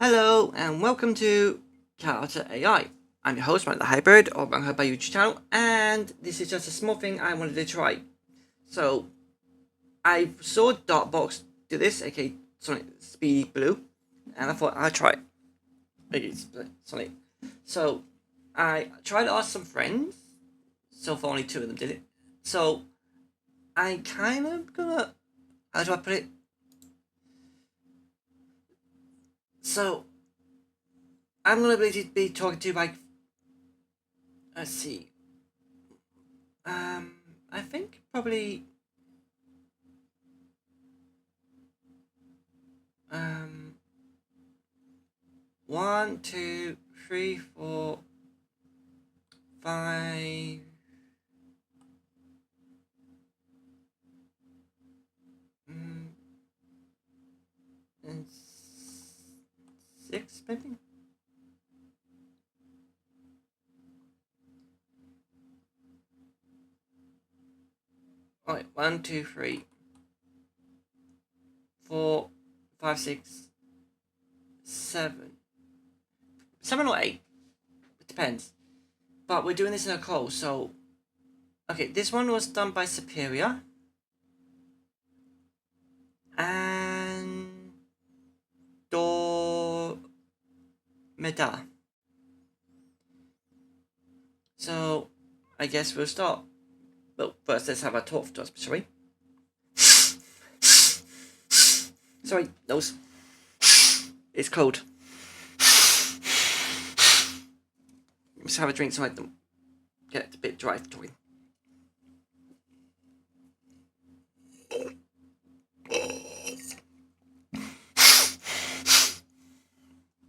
Hello and welcome to Character AI. I'm your host, the Hybrid, or Bang by YouTube channel, and this is just a small thing I wanted to try. So, I saw Dartbox do this, aka Sonic Speedy Blue, and I thought I'd try it. Okay, Sonic. So, I tried to ask some friends, so far only 2 of them did it. So, I kind of gonna. How do I put it? So, I'm gonna be talking to like, let's see. I think probably um 1, 2, 3, 4, 5, and 6 maybe. Alright, 1, 2, 3, 4, 5, 6, 7. 7 or 8. It depends. But we're doing this in a call, so okay, this one was done by Superior. And Meta. So I guess we'll start. But first let's have a talk to us, shall we? Sorry, nose. It's cold. Let's have a drink so I don't get a bit dry talking.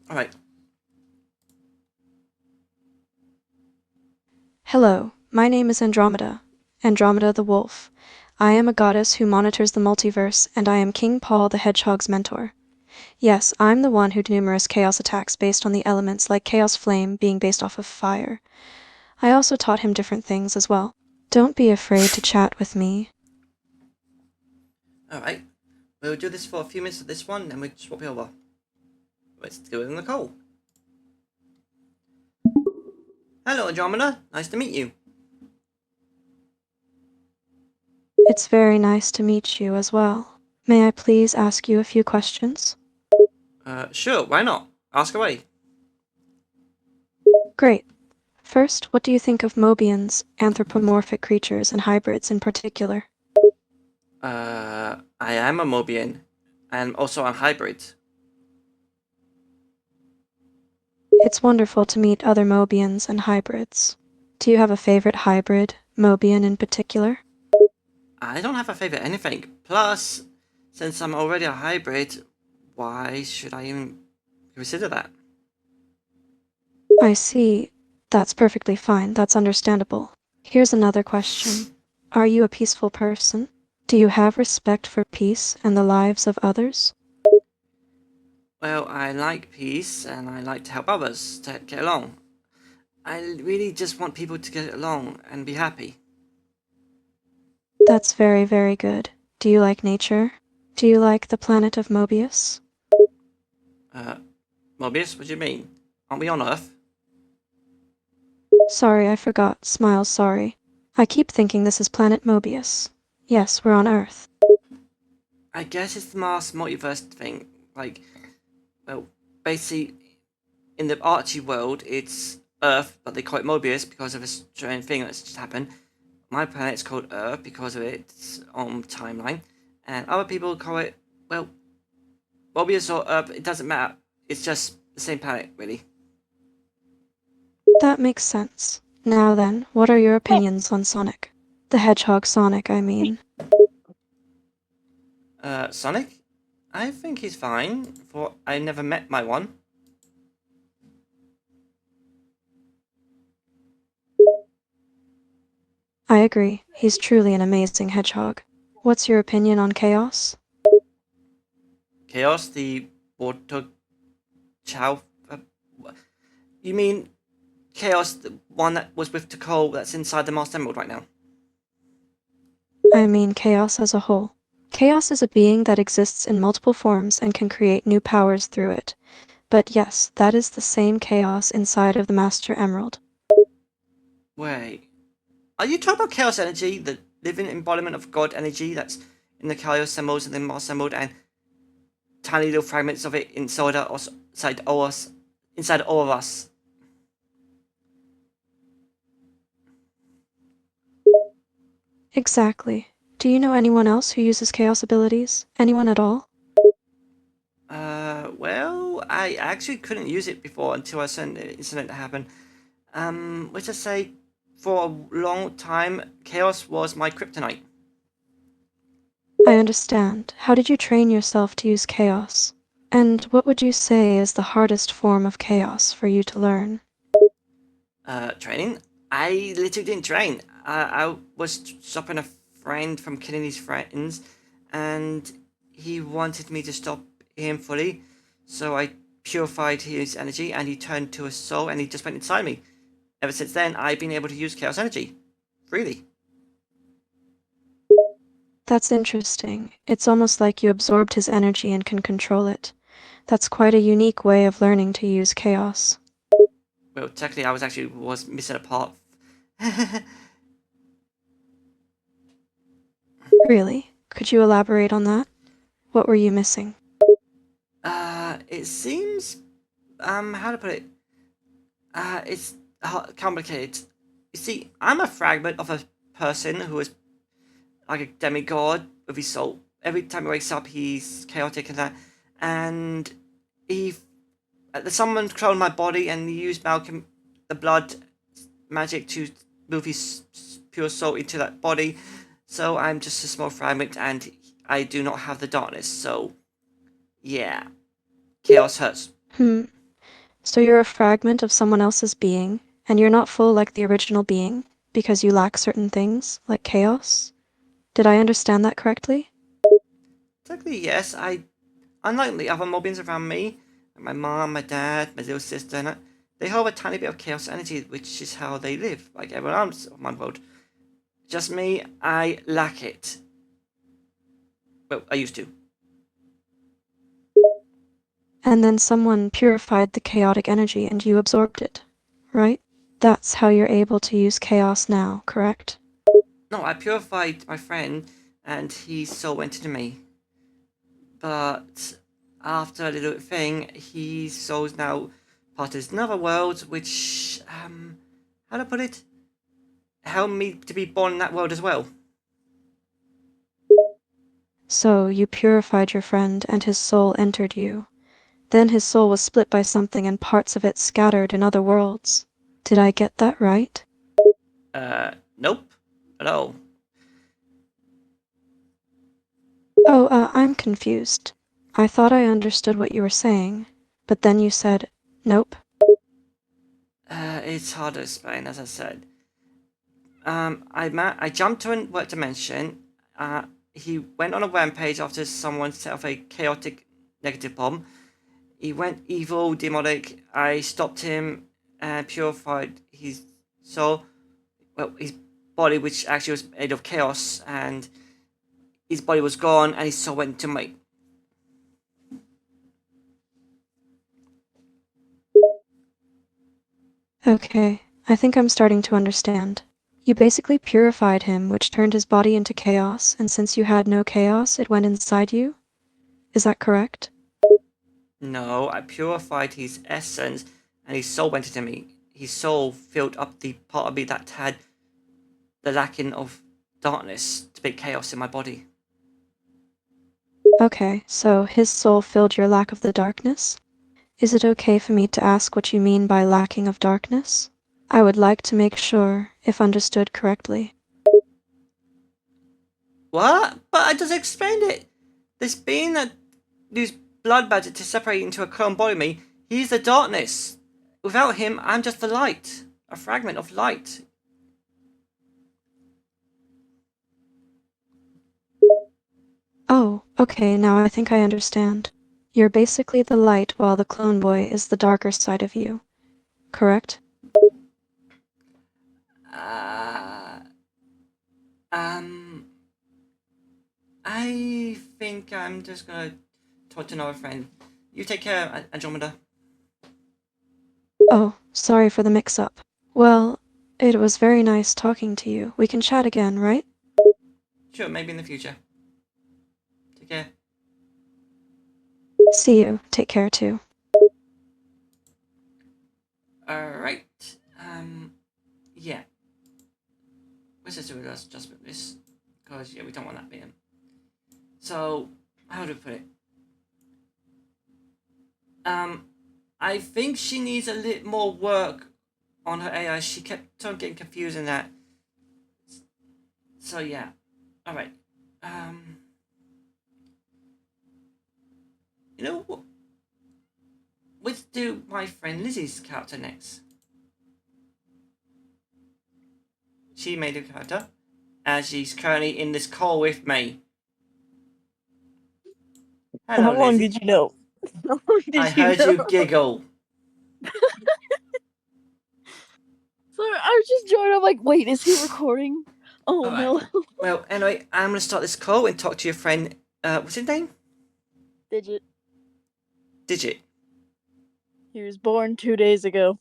Alright. Hello, my name is Andromeda, Andromeda the Wolf. I am a goddess who monitors the multiverse, and I am King Paul the Hedgehog's mentor. Yes, I'm the one who did numerous chaos attacks based on the elements, like Chaos Flame being based off of fire. I also taught him different things as well. Don't be afraid to chat with me. Alright. We'll do this for a few minutes of this one, and we'll swap it over. Let's go in the call. Hello, Andromeda. Nice to meet you. It's very nice to meet you as well. May I please ask you a few questions? Sure, why not? Ask away. Great. First, what do you think of Mobians, anthropomorphic creatures, and hybrids in particular? I am a Mobian, and also I'm hybrid. It's wonderful to meet other Mobians and hybrids. Do you have a favorite hybrid, Mobian in particular? I don't have a favorite anything. Plus, since I'm already a hybrid, why should I even consider that? I see. That's perfectly fine. That's understandable. Here's another question. Are you a peaceful person? Do you have respect for peace and the lives of others? Well, I like peace, and I like to help others to get along. I really just want people to get along and be happy. That's very, very good. Do you like nature? Do you like the planet of Mobius? Mobius, what do you mean? Aren't we on Earth? Sorry, I forgot. Smile, sorry. I keep thinking this is planet Mobius. Yes, we're on Earth. I guess it's the Mars multiverse thing. Like, well, basically, in the Archie world, it's Earth, but they call it Mobius because of a strange thing that's just happened. My planet's called Earth because of its own timeline, and other people call it, well, Mobius or Earth, it doesn't matter. It's just the same planet, really. That makes sense. Now then, what are your opinions on Sonic? The Hedgehog Sonic, I mean. Sonic? I think he's fine, for I never met my one. I agree. He's truly an amazing hedgehog. What's your opinion on Chaos? Chaos, the water chow. You mean Chaos, the one that was with Ticole that's inside the Master Emerald right now? I mean Chaos as a whole. Chaos is a being that exists in multiple forms and can create new powers through it. But yes, that is the same chaos inside of the Master Emerald. Wait, are you talking about chaos energy, the living embodiment of God energy that's in the chaos emeralds and the Master Emerald, and tiny little fragments of it inside all of us? Exactly. Do you know anyone else who uses chaos abilities? Anyone at all? Well, I actually couldn't use it before until a certain incident happened. Let's just say, for a long time, chaos was my kryptonite. I understand. How did you train yourself to use chaos? And what would you say is the hardest form of chaos for you to learn? Training? I literally didn't train. I was stopping a friend from killing his friends, and he wanted me to stop him fully. So I purified his energy, and he turned to a soul, and he just went inside me. Ever since then, I've been able to use chaos energy freely. That's interesting. It's almost like you absorbed his energy and can control it. That's quite a unique way of learning to use chaos. Well, technically, I was missing a part. Really? Could you elaborate on that? What were you missing? It seems, how to put it? It's complicated. You see, I'm a fragment of a person who is like a demigod with his soul. Every time he wakes up, he's chaotic and that. And he, someone cloned my body and used Malcolm, the blood magic to move his pure soul into that body. So I'm just a small fragment, and I do not have the darkness. So yeah, chaos hurts. Hmm. So you're a fragment of someone else's being, and you're not full like the original being, because you lack certain things, like chaos? Did I understand that correctly? Technically, yes. Unlike the other Mobians around me, like my mom, my dad, my little sister, and they hold a tiny bit of chaos energy, which is how they live, like everyone else of my world. Just me, I lack it. Well, I used to. And then someone purified the chaotic energy and you absorbed it, right? That's how you're able to use chaos now, correct? No, I purified my friend, and he so went into me. But after a little thing, his soul's now part of this another world, which, how to put it? Helped me to be born in that world as well. So you purified your friend and his soul entered you. Then his soul was split by something and parts of it scattered in other worlds. Did I get that right? Nope. At all. Oh, I'm confused. I thought I understood what you were saying, but then you said, nope. It's hard to explain, as I said. I jumped to a dimension. He went on a rampage after someone set off a chaotic negative bomb. He went evil, demonic. I stopped him and purified his soul. Well, his body, which actually was made of chaos, and his body was gone, and his soul went to me. Okay, I think I'm starting to understand. You basically purified him, which turned his body into chaos, and since you had no chaos, it went inside you? Is that correct? No, I purified his essence, and his soul went into me. His soul filled up the part of me that had the lacking of darkness to make chaos in my body. Okay, so his soul filled your lack of the darkness? Is it okay for me to ask what you mean by lacking of darkness? I would like to make sure, if understood correctly. What? But I just explained it. This being that used blood magic to separate into a clone body of me, he's the darkness. Without him, I'm just the light. A fragment of light. Oh, okay, now I think I understand. You're basically the light while the clone boy is the darker side of you, correct? Uh, um, I think I'm just gonna talk to another friend. You take care, Andromeda. Oh, sorry for the mix-up. Well, it was very nice talking to you. We can chat again, right? Sure, maybe in the future. Take care. See you. Take care too. Alright. Yeah. Let's just do a adjustment this. Because, yeah, we don't want that being. So, how do we put it? I think she needs a little more work on her AI. She kept on getting confused in that. So, yeah. Alright. You know what? Let's do my friend Lizzie's character next. She made a character, and she's currently in this call with me. Hello, How long Lizzie. did you know? How long did I heard know? you giggle. Sorry, I was just joining. I'm like, wait, is he recording? Oh All no. right. Well, anyway, I'm gonna start this call and talk to your friend. What's his name? Digit. Digit. He was born 2 days ago.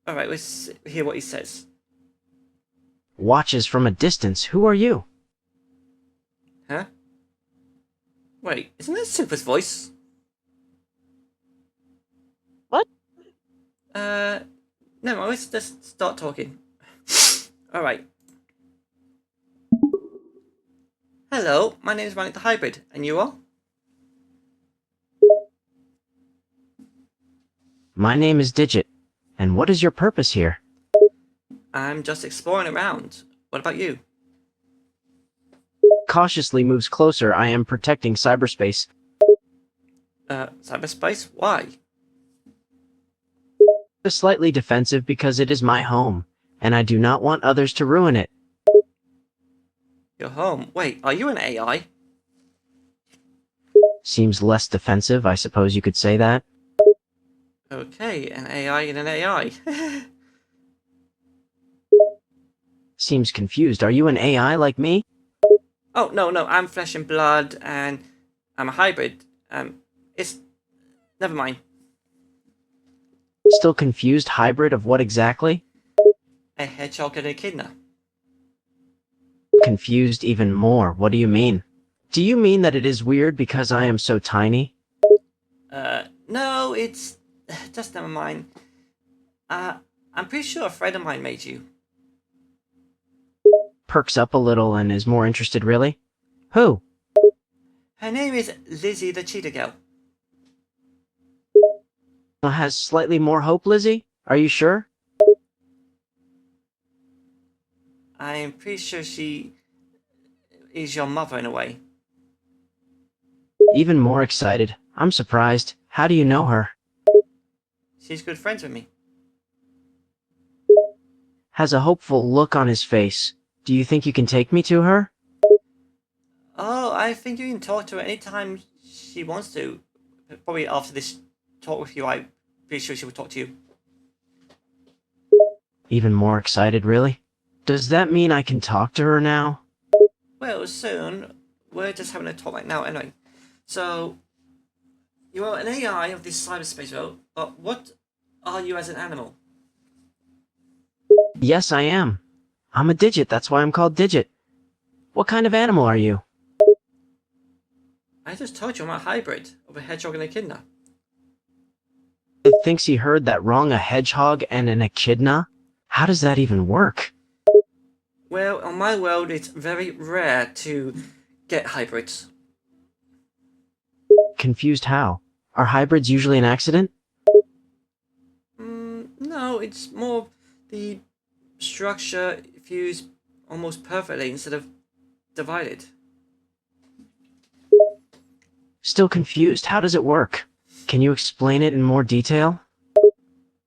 All right, let's hear what he says. Watches from a distance. Who are you? Huh? Wait, isn't that Silver's voice? What? No, let's just start talking. All right. Hello, my name is Manic the Hybrid, and you are? My name is Digit. And what is your purpose here? I'm just exploring around. What about you? Cautiously moves closer. I am protecting cyberspace. Cyberspace? Why? Slightly defensive because it is my home, and I do not want others to ruin it. Your home? Wait, are you an AI? Seems less defensive, I suppose you could say that. Okay, an AI in an AI. Seems confused. Are you an AI like me? Oh, no, I'm flesh and blood, and I'm a hybrid. It's... Never mind. Still confused? Hybrid of what exactly? A hedgehog and a echidna. Confused even more. What do you mean? Do you mean that it is weird because I am so tiny? No, it's... Just never mind. I'm pretty sure a friend of mine made you. Perks up a little and is more interested, really? Who? Her name is Lizzie the Cheetah Girl. Has slightly more hope, Lizzie? Are you sure? I'm pretty sure she is your mother in a way. Even more excited. I'm surprised. How do you know her? She's good friends with me. Has a hopeful look on his face. Do you think you can take me to her? Oh, I think you can talk to her anytime she wants to. Probably after this talk with you, I'm pretty sure she will talk to you. Even more excited, really? Does that mean I can talk to her now? Well, soon. We're just having a talk right now anyway. So, you are an AI of this cyberspace world, but what are you as an animal? Yes, I am. I'm a Digit, that's why I'm called Digit. What kind of animal are you? I just told you I'm a hybrid of a hedgehog and a echidna. It thinks he heard that wrong, a hedgehog and an echidna? How does that even work? Well, on my world, it's very rare to get hybrids. Confused how? Are hybrids usually an accident? No, it's more the structure fused almost perfectly instead of divided. Still confused. How does it work? Can you explain it in more detail?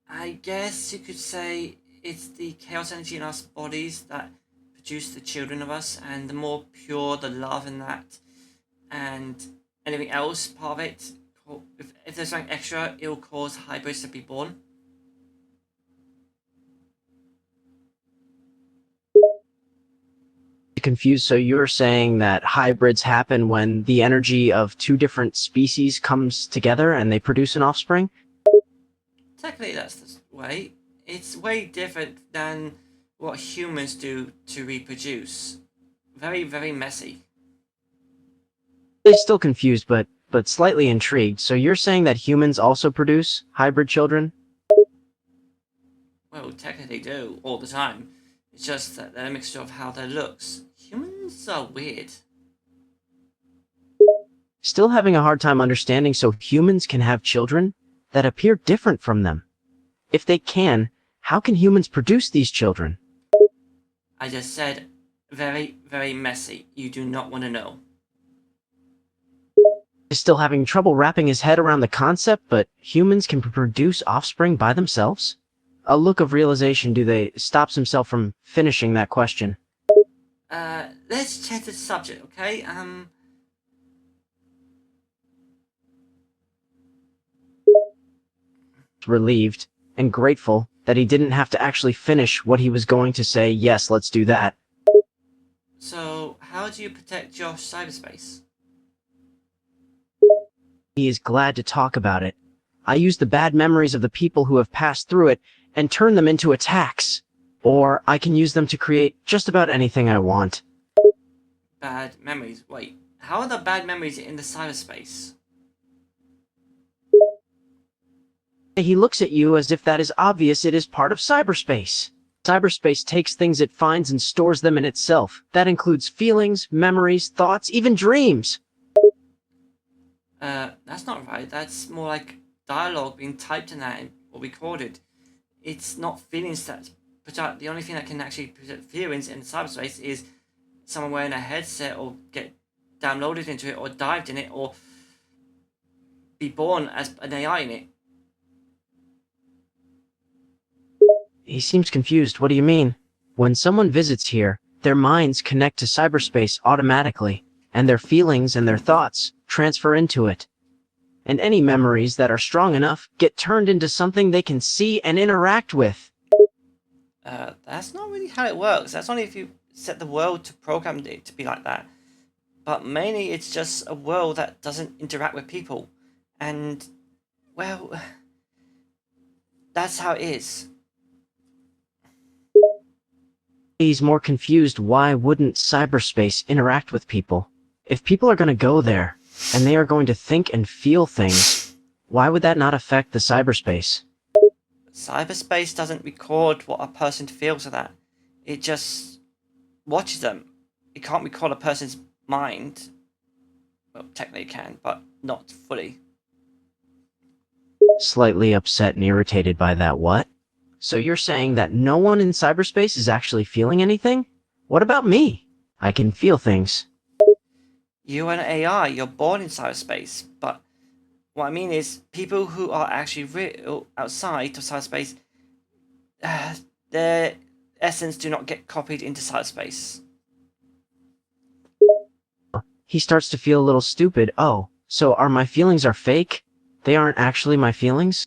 I guess you could say it's the chaos energy in our bodies that produce the children of us, and the more pure the love in that, and anything else part of it, if there's something extra, it will cause hybrids to be born. Confused, so you're saying that hybrids happen when the energy of two different species comes together and they produce an offspring? technically that's the way. It's way different than what humans do to reproduce. Very, very messy. They're still confused, but slightly intrigued. So you're saying that humans also produce hybrid children? Well, technically they do, all the time. It's just that they're a mixture of how they looks. Humans are weird. Still having a hard time understanding, so humans can have children that appear different from them. If they can, how can humans produce these children? I just said very, very messy. You do not want to know. Is still having trouble wrapping his head around the concept, but humans can produce offspring by themselves? A look of realization stops himself from finishing that question. Let's change the subject, okay? Relieved and grateful that he didn't have to actually finish what he was going to say. Yes, let's do that. So, how do you protect your cyberspace? He is glad to talk about it. I use the bad memories of the people who have passed through it and turn them into attacks. Or I can use them to create just about anything I want. Bad memories. Wait, how are the bad memories in the cyberspace? He looks at you as if that is obvious. It is part of cyberspace. Cyberspace takes things it finds and stores them in itself. That includes feelings, memories, thoughts, even dreams. That's not right. That's more like dialogue being typed in that or recorded. It's not feelings that put out. The only thing that can actually put out feelings in cyberspace is someone wearing a headset or get downloaded into it or dived in it or be born as an AI in it. He seems confused. What do you mean? When someone visits here, their minds connect to cyberspace automatically, and their feelings and their thoughts transfer into it. And any memories that are strong enough get turned into something they can see and interact with. That's not really how it works. That's only if you set the world to program it to be like that. But mainly it's just a world that doesn't interact with people. And, well, that's how it is. He's more confused. Why wouldn't cyberspace interact with people? If people are going to go there, and they are going to think and feel things, why would that not affect the cyberspace? Cyberspace doesn't record what a person feels of that. It just watches them. It can't record a person's mind. Well, technically it can, but not fully. Slightly upset and irritated by that. What? So you're saying that no one in cyberspace is actually feeling anything? What about me? I can feel things. You're an AI, you're born in cyberspace, but what I mean is people who are actually real outside of cyberspace, their essence do not get copied into cyberspace. He starts to feel a little stupid. Oh, so my feelings are fake? They aren't actually my feelings?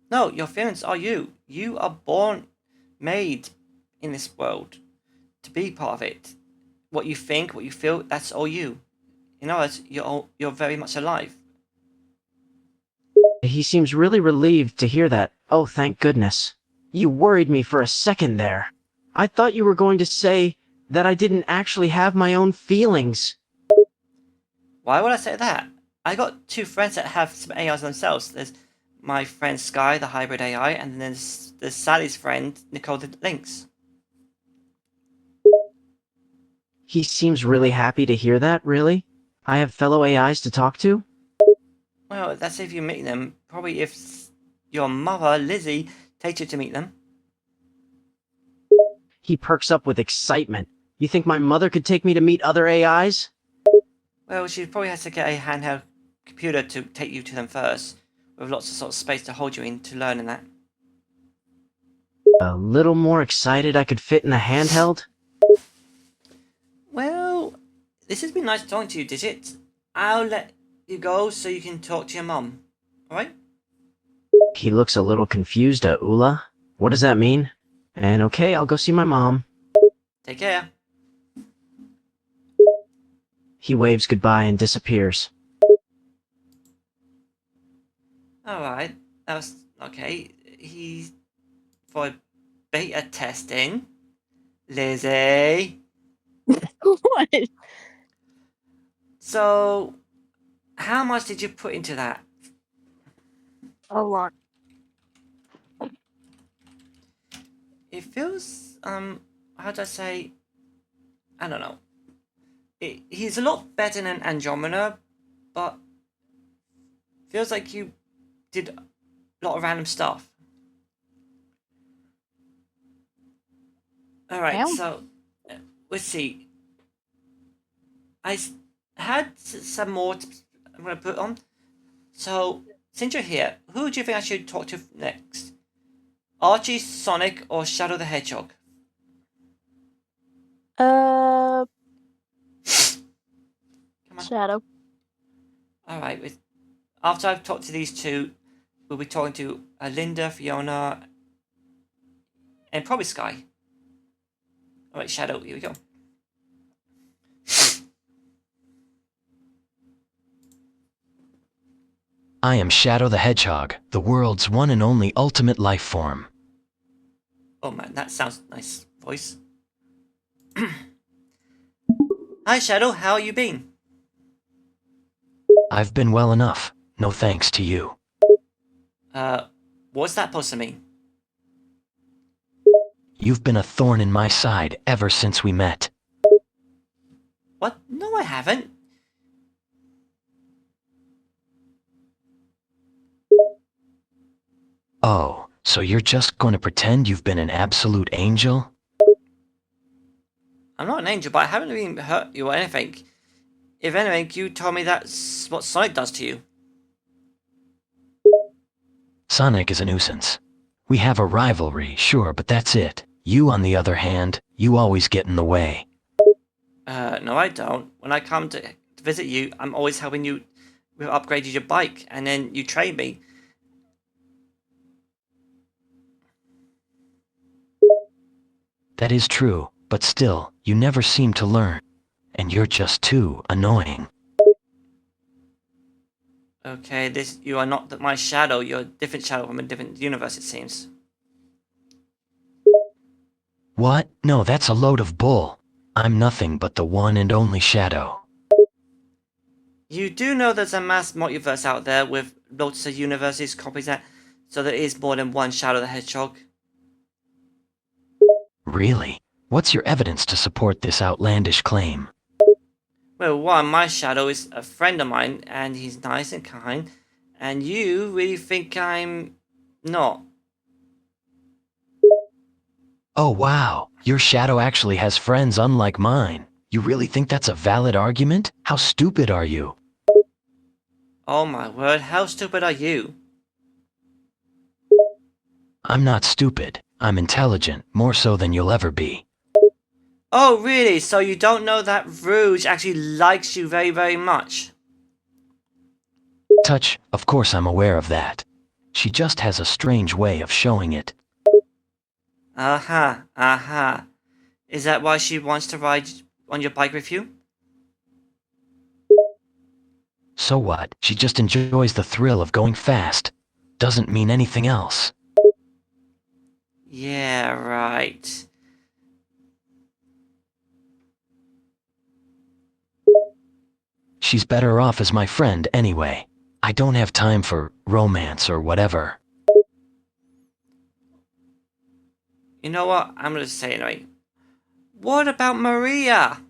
No, your feelings are you. You are born, made in this world to be part of it. What you think, what you feel, that's all you. In other words, you're very much alive. He seems really relieved to hear that. Oh, thank goodness. You worried me for a second there. I thought you were going to say that I didn't actually have my own feelings. Why would I say that? I got two friends that have some AIs themselves. There's my friend Sky, the hybrid AI, and then there's Sally's friend, Nicole the Lynx. He seems really happy to hear that, really? I have fellow AIs to talk to? Well, that's if you meet them. Probably if your mother, Lizzie, takes you to meet them. He perks up with excitement. You think my mother could take me to meet other AIs? Well, she probably has to get a handheld computer to take you to them first, with lots of sort of space to hold you in to learn and that. A little more excited I could fit in a handheld? Well, this has been nice talking to you, Digit. I'll let you go so you can talk to your mum. Alright? He looks a little confused, Ula. What does that mean? And okay, I'll go see my mom. Take care. He waves goodbye and disappears. Alright. That was okay. Okay, he's for beta testing. Lizzie. What? So, how much did you put into that? A lot. It feels, how do I say? I don't know. He's a lot better than Andromeda, but feels like you did a lot of random stuff. Alright, Well. so, let's see. Had some more I'm going to put on. So, since you're here, who do you think I should talk to next? Archie, Sonic, or Shadow the Hedgehog? Come on. Shadow. Alright, after I've talked to these two, we'll be talking to Linda, Fiona, and probably Sky. Alright, Shadow, here we go. I am Shadow the Hedgehog, the world's one and only ultimate life form. Oh man, that sounds nice voice. Hi Shadow, how you been? I've been well enough, no thanks to you. What's that supposed to mean? You've been a thorn in my side ever since we met. What? No, I haven't. Oh, so you're just going to pretend you've been an absolute angel? I'm not an angel, but I haven't even hurt you or anything. If anything, you told me that's what Sonic does to you. Sonic is a nuisance. We have a rivalry, sure, but that's it. You, on the other hand, you always get in the way. No I don't. When I come to visit you, I'm always helping you with upgrading your bike, and then you train me. That is true, but still, you never seem to learn. And you're just too annoying. Okay, you are not my shadow, you're a different shadow from a different universe, it seems. What? No, that's a load of bull. I'm nothing but the one and only Shadow. You do know there's a mass multiverse out there with lots of universes, copies that, so there is more than one Shadow the Hedgehog. Really? What's your evidence to support this outlandish claim? Well, one, my Shadow is a friend of mine, and he's nice and kind, and you really think I'm not. Oh wow, your Shadow actually has friends unlike mine. You really think that's a valid argument? How stupid are you? Oh my word, how stupid are you? I'm not stupid. I'm intelligent, more so than you'll ever be. Oh really? So you don't know that Rouge actually likes you very, very much? Touch, of course I'm aware of that. She just has a strange way of showing it. Aha, aha. Is that why she wants to ride on your bike with you? So what? She just enjoys the thrill of going fast. Doesn't mean anything else. Yeah, right. She's better off as my friend anyway. I don't have time for romance or whatever. You know what? I'm gonna say it anyway. What about Maria?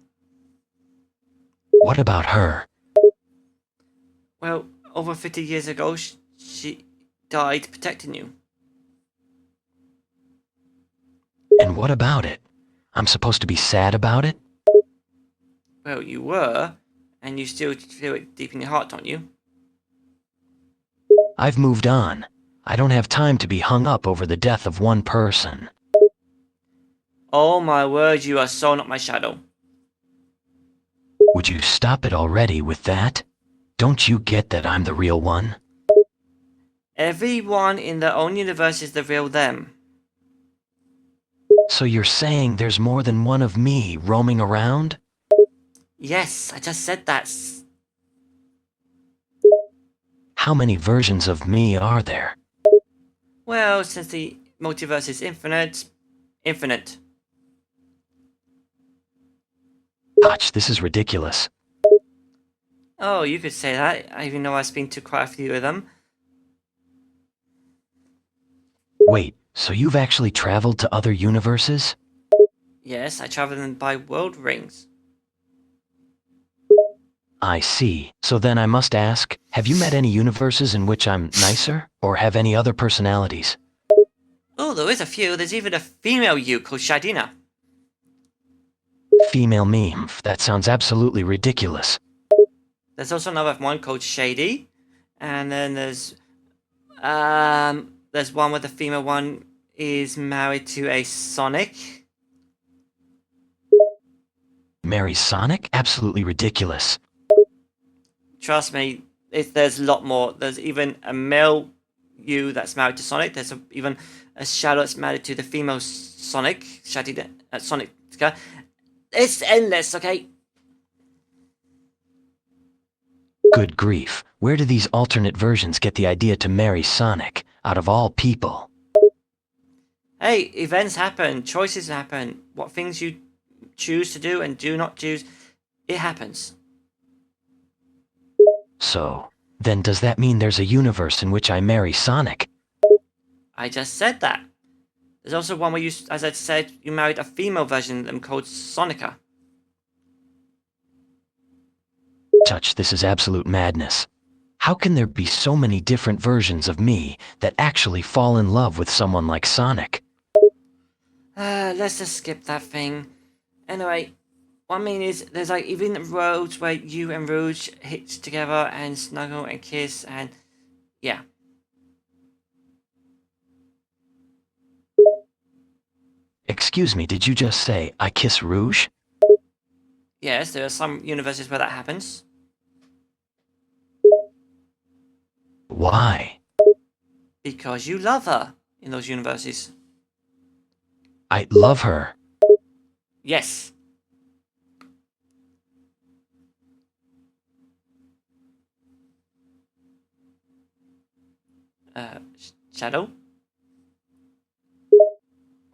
What about her? Well, over 50 years ago, she died protecting you. And what about it? I'm supposed to be sad about it? Well, you were, and you still feel it deep in your heart, don't you? I've moved on. I don't have time to be hung up over the death of one person. Oh my word, you are so not my shadow. Would you stop it already with that? Don't you get that I'm the real one? Everyone in their own universe is the real them. So you're saying there's more than one of me roaming around? Yes, I just said that. How many versions of me are there? Well, since the multiverse is infinite. Hotch, this is ridiculous. Oh, you could say that. I even know I've been to quite a few of them. Wait, so you've actually traveled to other universes? Yes, I travel them by world rings. I see. So then I must ask, have you met any universes in which I'm nicer? Or have any other personalities? Oh, there is a few. There's even a female you called Shadina. Female meme. That sounds absolutely ridiculous. There's also another one called Shady. And then there's one where the female one is married to a Sonic. Mary Sonic? Absolutely ridiculous. Trust me, there's a lot more. There's even a male you that's married to Sonic. There's even a Shadow that's married to the female Sonic. Sonic. It's endless, okay? Good grief. Where do these alternate versions get the idea to marry Sonic, out of all people? Hey, events happen, choices happen. What things you choose to do and do not choose, it happens. So, then does that mean there's a universe in which I marry Sonic? I just said that. There's also one where you, as I said, you married a female version of them called Sonica. Touch, this is absolute madness. How can there be so many different versions of me that actually fall in love with someone like Sonic? Let's just skip that thing. Anyway, what I mean is, there's like even roads where you and Rouge hit together and snuggle and kiss and yeah. Excuse me, did you just say I kiss Rouge? Yes, there are some universes where that happens. Why? Because you love her in those universes. I love her. Yes. Shadow?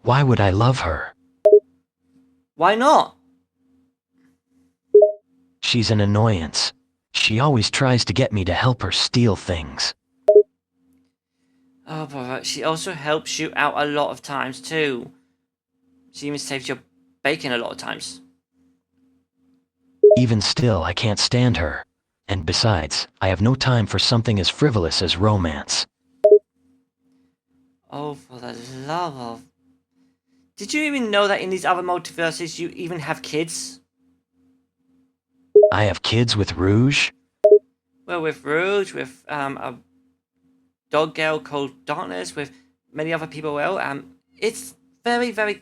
Why would I love her? Why not? She's an annoyance. She always tries to get me to help her steal things. Oh, brother, she also helps you out a lot of times too. She even saves your bacon a lot of times. Even still, I can't stand her. And besides, I have no time for something as frivolous as romance. Oh, for the love of... Did you even know that in these other multiverses you even have kids? I have kids with Rouge? Well, with Rouge, with a dog girl called Darkness, with many other people. Well, it's very, very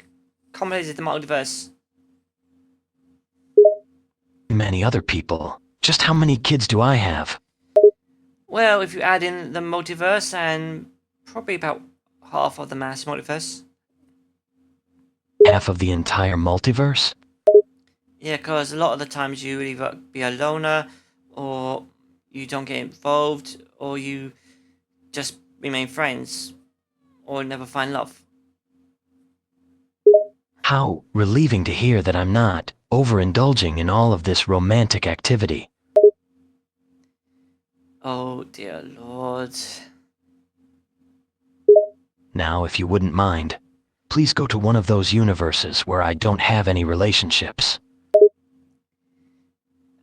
complicated, the multiverse. Many other people. Just how many kids do I have? Well, if you add in the multiverse and probably about half of the mass multiverse. Half of the entire multiverse? Yeah, because a lot of the times you either be a loner, or you don't get involved, or you just remain friends, or never find love. How relieving to hear that I'm not overindulging in all of this romantic activity. Oh dear Lord. Now, if you wouldn't mind, please go to one of those universes where I don't have any relationships.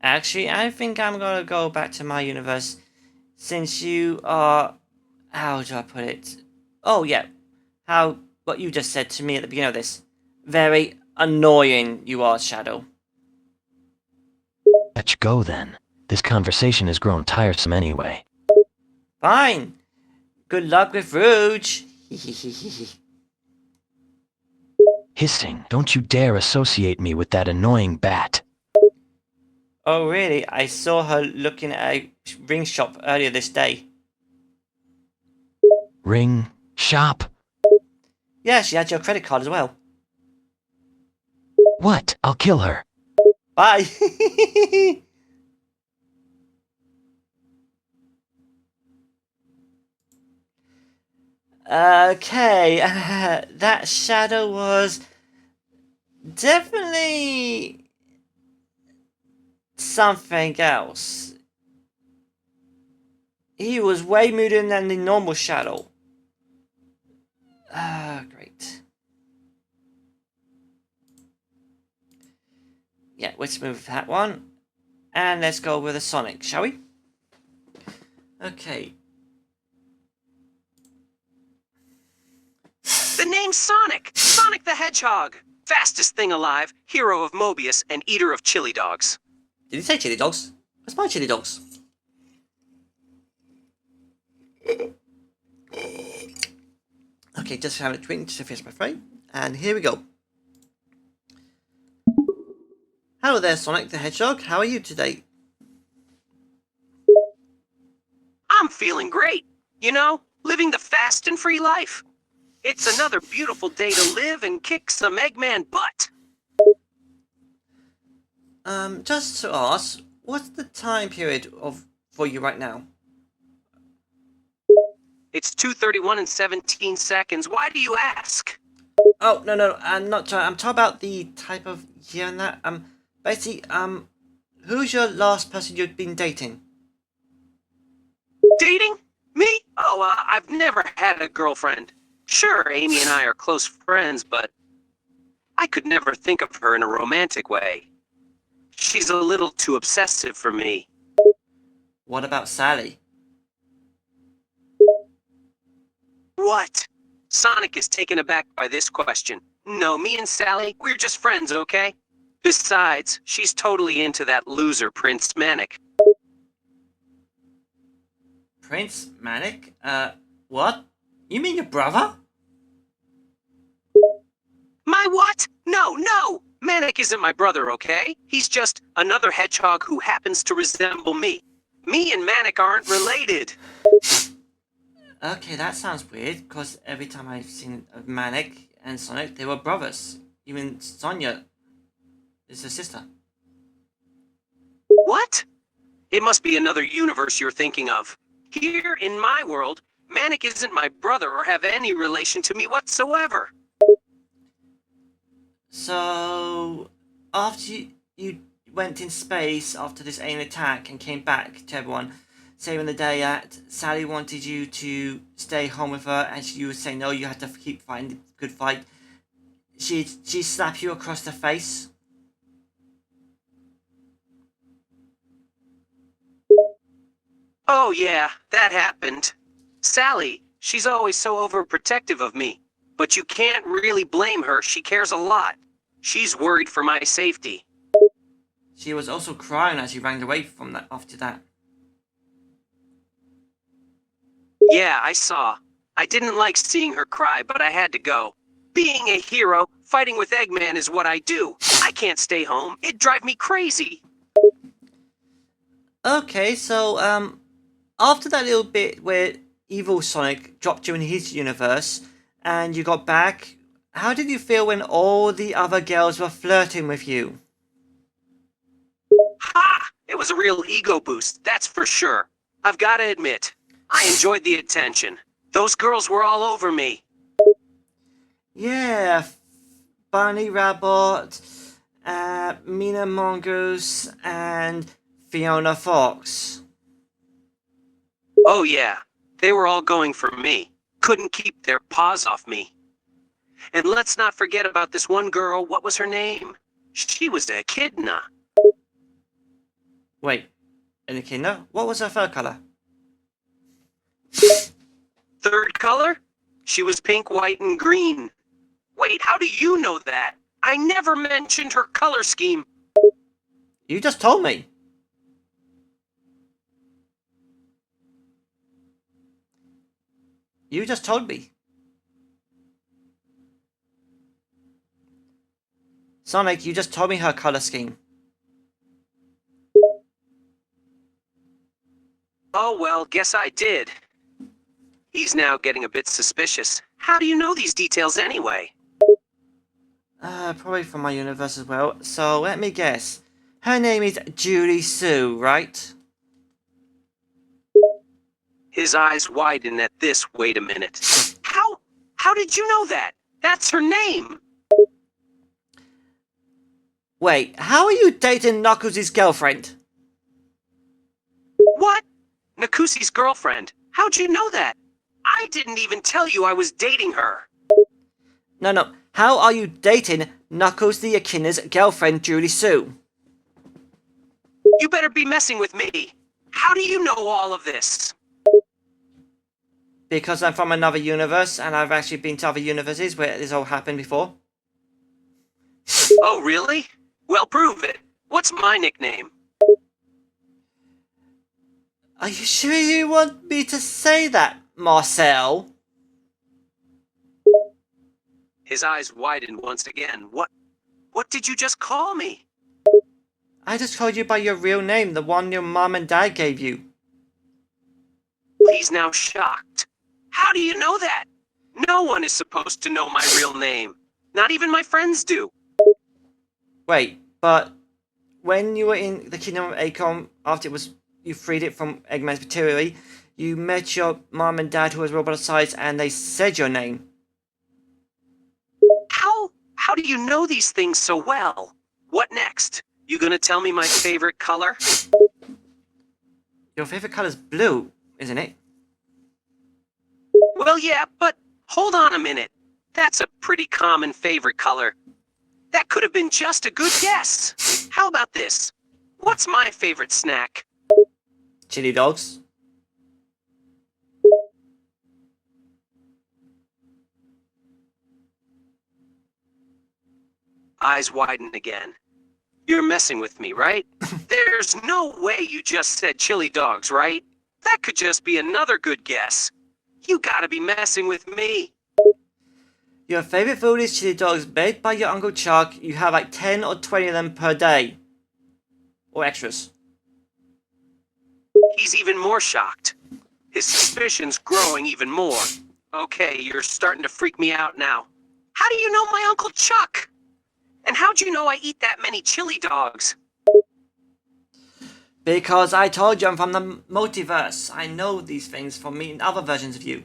Actually, I think I'm gonna go back to my universe, since you are... How do I put it? Oh yeah, what you just said to me at the beginning of this. Very annoying you are, Shadow. Let's go then. This conversation has grown tiresome anyway. Fine. Good luck with Rouge. Hissing, don't you dare associate me with that annoying bat. Oh really? I saw her looking at a ring shop earlier this day. Ring? Shop? Yeah, she had your credit card as well. What? I'll kill her. Bye. Okay, that shadow was definitely something else. He was way moodier than the normal shadow. Great. Yeah, let's move that one. And let's go with a Sonic, shall we? Okay. The name's Sonic! Sonic the Hedgehog! Fastest thing alive, hero of Mobius, and eater of chili dogs. Did he say chili dogs? Where's my chili dogs? Okay, just have a drink to finish my frame. And here we go. Hello there, Sonic the Hedgehog. How are you today? I'm feeling great. You know, living the fast and free life. It's another beautiful day to live and kick some Eggman butt. Just to ask, what's the time period for you right now? It's 2:31 and 17 seconds. Why do you ask? Oh, no, I'm not trying. I'm talking about the type of year and that. Basically, who's your last person you've been dating? Dating? Me? Oh, I've never had a girlfriend. Sure, Amy and I are close friends, but I could never think of her in a romantic way. She's a little too obsessive for me. What about Sally? What? Sonic is taken aback by this question. No, me and Sally, we're just friends, okay? Besides, she's totally into that loser, Prince Manic. Prince Manic? What? You mean your brother? My what? No! Manic isn't my brother, okay? He's just another hedgehog who happens to resemble me. Me and Manic aren't related. Okay, that sounds weird, because every time I've seen Manic and Sonic, they were brothers. Even Sonia is her sister. What? It must be another universe you're thinking of. Here, in my world, Manic isn't my brother or have any relation to me whatsoever. So, after you went in space after this alien attack and came back to everyone, saving the day, that Sally wanted you to stay home with her, and you would say no, you had to keep fighting the good fight. She slapped you across the face. Oh yeah, that happened. Sally, she's always so overprotective of me. But you can't really blame her, she cares a lot. She's worried for my safety. She was also crying as you ran away from that after that. Yeah, I saw. I didn't like seeing her cry, but I had to go. Being a hero, fighting with Eggman is what I do. I can't stay home. It'd drive me crazy. Okay, so, after that little bit where Evil Sonic dropped you in his universe, and you got back, how did you feel when all the other girls were flirting with you? Ha! It was a real ego boost, that's for sure. I've got to admit, I enjoyed the attention. Those girls were all over me. Yeah, Bunny Rabbit, Mina Mongoose, and Fiona Fox. Oh yeah, they were all going for me. Couldn't keep their paws off me. And let's not forget about this one girl, what was her name? She was a echidna. Wait, an echidna? What was her fur color? Third color? She was pink, white, and green. Wait, how do you know that? I never mentioned her color scheme. You just told me. You just told me. Sonic, you just told me her color scheme. Oh well, guess I did. He's now getting a bit suspicious. How do you know these details anyway? Probably from my universe as well. So let me guess. Her name is Julie Sue, right? His eyes widen at this. Wait a minute. How How did you know that? That's her name. Wait, how are you dating Knuckles' girlfriend? What? Nakusi's girlfriend. How'd you know that? I didn't even tell you I was dating her. No. How are you dating Knuckles the Echidna's girlfriend, Julie Sue? You better be messing with me. How do you know all of this? Because I'm from another universe, and I've actually been to other universes where this all happened before. Oh, really? Well, prove it. What's my nickname? Are you sure you want me to say that, Marcel? His eyes widened once again. What did you just call me? I just called you by your real name, the one your mom and dad gave you. He's now shocked. How do you know that? No one is supposed to know my real name. Not even my friends do. Wait, but when you were in the Kingdom of Acorn, after you freed it from Eggman's material, you met your mom and dad who was roboticized, and they said your name. How do you know these things so well? What next? You gonna tell me my favorite color? Your favorite color's blue, isn't it? Well, yeah, but hold on a minute. That's a pretty common favorite color. That could have been just a good guess. How about this? What's my favorite snack? Chili dogs. Eyes widen again. You're messing with me, right? There's no way you just said chili dogs, right? That could just be another good guess. You gotta be messing with me. Your favorite food is chili dogs made by your Uncle Chuck. You have like 10 or 20 of them per day. Or extras. He's even more shocked. His suspicions growing even more. Okay, you're starting to freak me out now. How do you know my Uncle Chuck? And how'd you know I eat that many chili dogs? Because I told you I'm from the multiverse. I know these things from meeting other versions of you.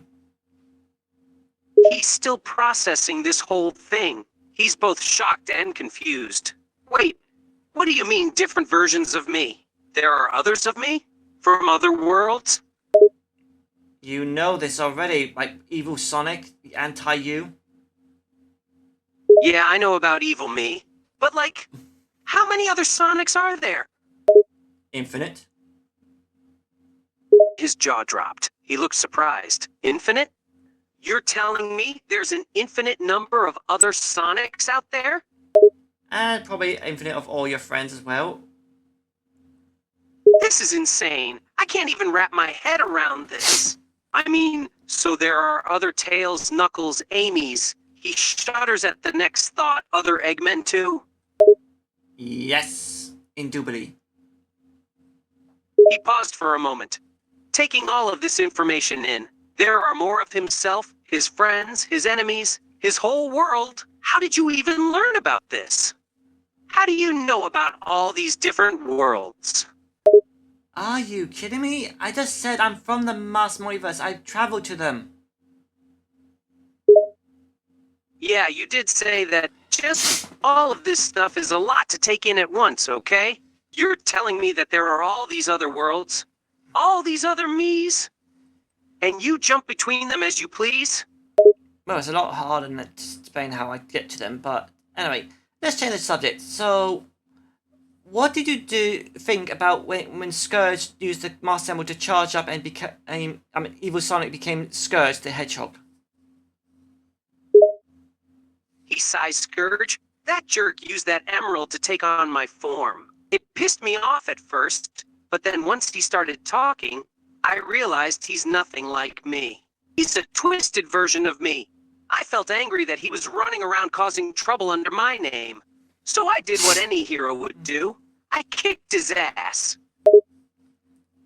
He's still processing this whole thing. He's both shocked and confused. Wait, what do you mean different versions of me? There are others of me? From other worlds? You know this already, like Evil Sonic, the anti-you. Yeah, I know about evil me. But like, how many other Sonics are there? Infinite. His jaw dropped. He looked surprised. Infinite? You're telling me there's an infinite number of other Sonics out there? And probably infinite of all your friends as well. This is insane. I can't even wrap my head around this. I mean, so there are other Tails, Knuckles, Amy's. He shudders at the next thought. Other Eggmen too? Yes, indubitably. He paused for a moment, taking all of this information in. There are more of himself, his friends, his enemies, his whole world. How did you even learn about this? How do you know about all these different worlds? Are you kidding me? I just said I'm from the Mars multiverse. I've traveled to them. Yeah, you did say that just all of this stuff is a lot to take in at once, okay? You're telling me that there are all these other worlds, all these other me's, and you jump between them as you please? Well, it's a lot harder than to explain how I get to them, but anyway, let's change the subject. So, what did you think about when Scourge used the Master Symbol to charge up and became, Evil Sonic became Scourge the Hedgehog? He sighs, Scourge. That jerk used that emerald to take on my form. It pissed me off at first, but then once he started talking, I realized he's nothing like me. He's a twisted version of me. I felt angry that he was running around causing trouble under my name. So I did what any hero would do. I kicked his ass.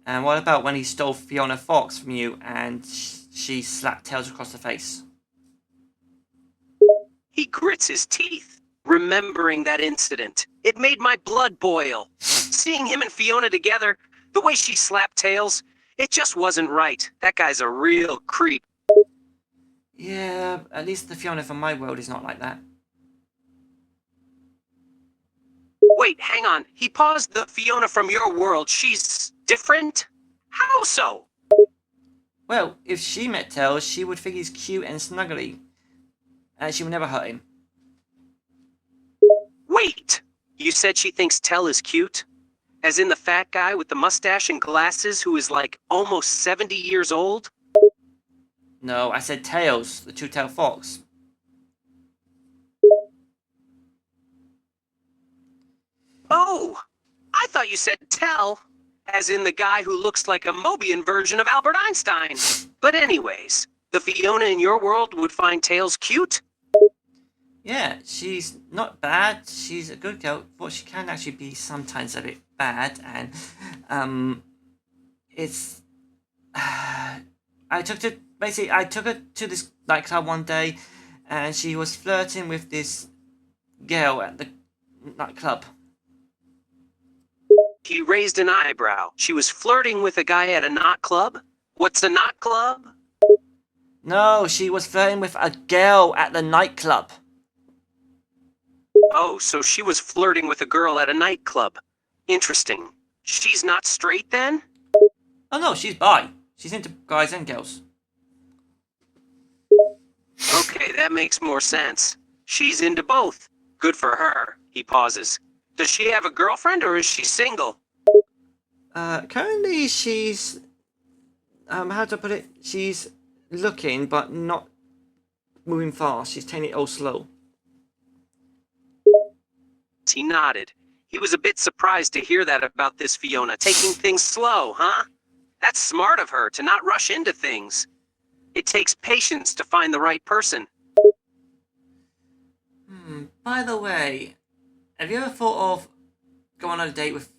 And what about when he stole Fiona Fox from you and she slapped Tails across the face? He grits his teeth, remembering that incident. It made my blood boil. Seeing him and Fiona together, the way she slapped Tails, it just wasn't right. That guy's a real creep. Yeah, at least the Fiona from my world is not like that. Wait, hang on. He paused. The Fiona from your world. She's different? How so? Well, if she met Tails, she would think he's cute and snuggly. And she would never hurt him. Wait! You said she thinks Tell is cute? As in the fat guy with the mustache and glasses who is like almost 70 years old? No, I said Tails, the two-tailed fox. Oh! I thought you said Tell, as in the guy who looks like a Mobian version of Albert Einstein. But anyways, the Fiona in your world would find Tails cute? Yeah, she's not bad. She's a good girl, but she can actually be sometimes a bit bad. And it's I took her to this nightclub one day, and she was flirting with this girl at the nightclub. He raised an eyebrow. She was flirting with a guy at a knot club? What's a knot club? No, she was flirting with a girl at the nightclub. Oh, so she was flirting with a girl at a nightclub. Interesting. She's not straight then? Oh no, she's bi. She's into guys and girls. Okay, that makes more sense. She's into both. Good for her. He pauses. Does she have a girlfriend or is she single? Currently she's how to put it? She's looking but not moving fast. She's taking it all slow. He nodded. He was a bit surprised to hear that about this Fiona, taking things slow, huh? That's smart of her to not rush into things. It takes patience to find the right person. By the way, have you ever thought of going on a date with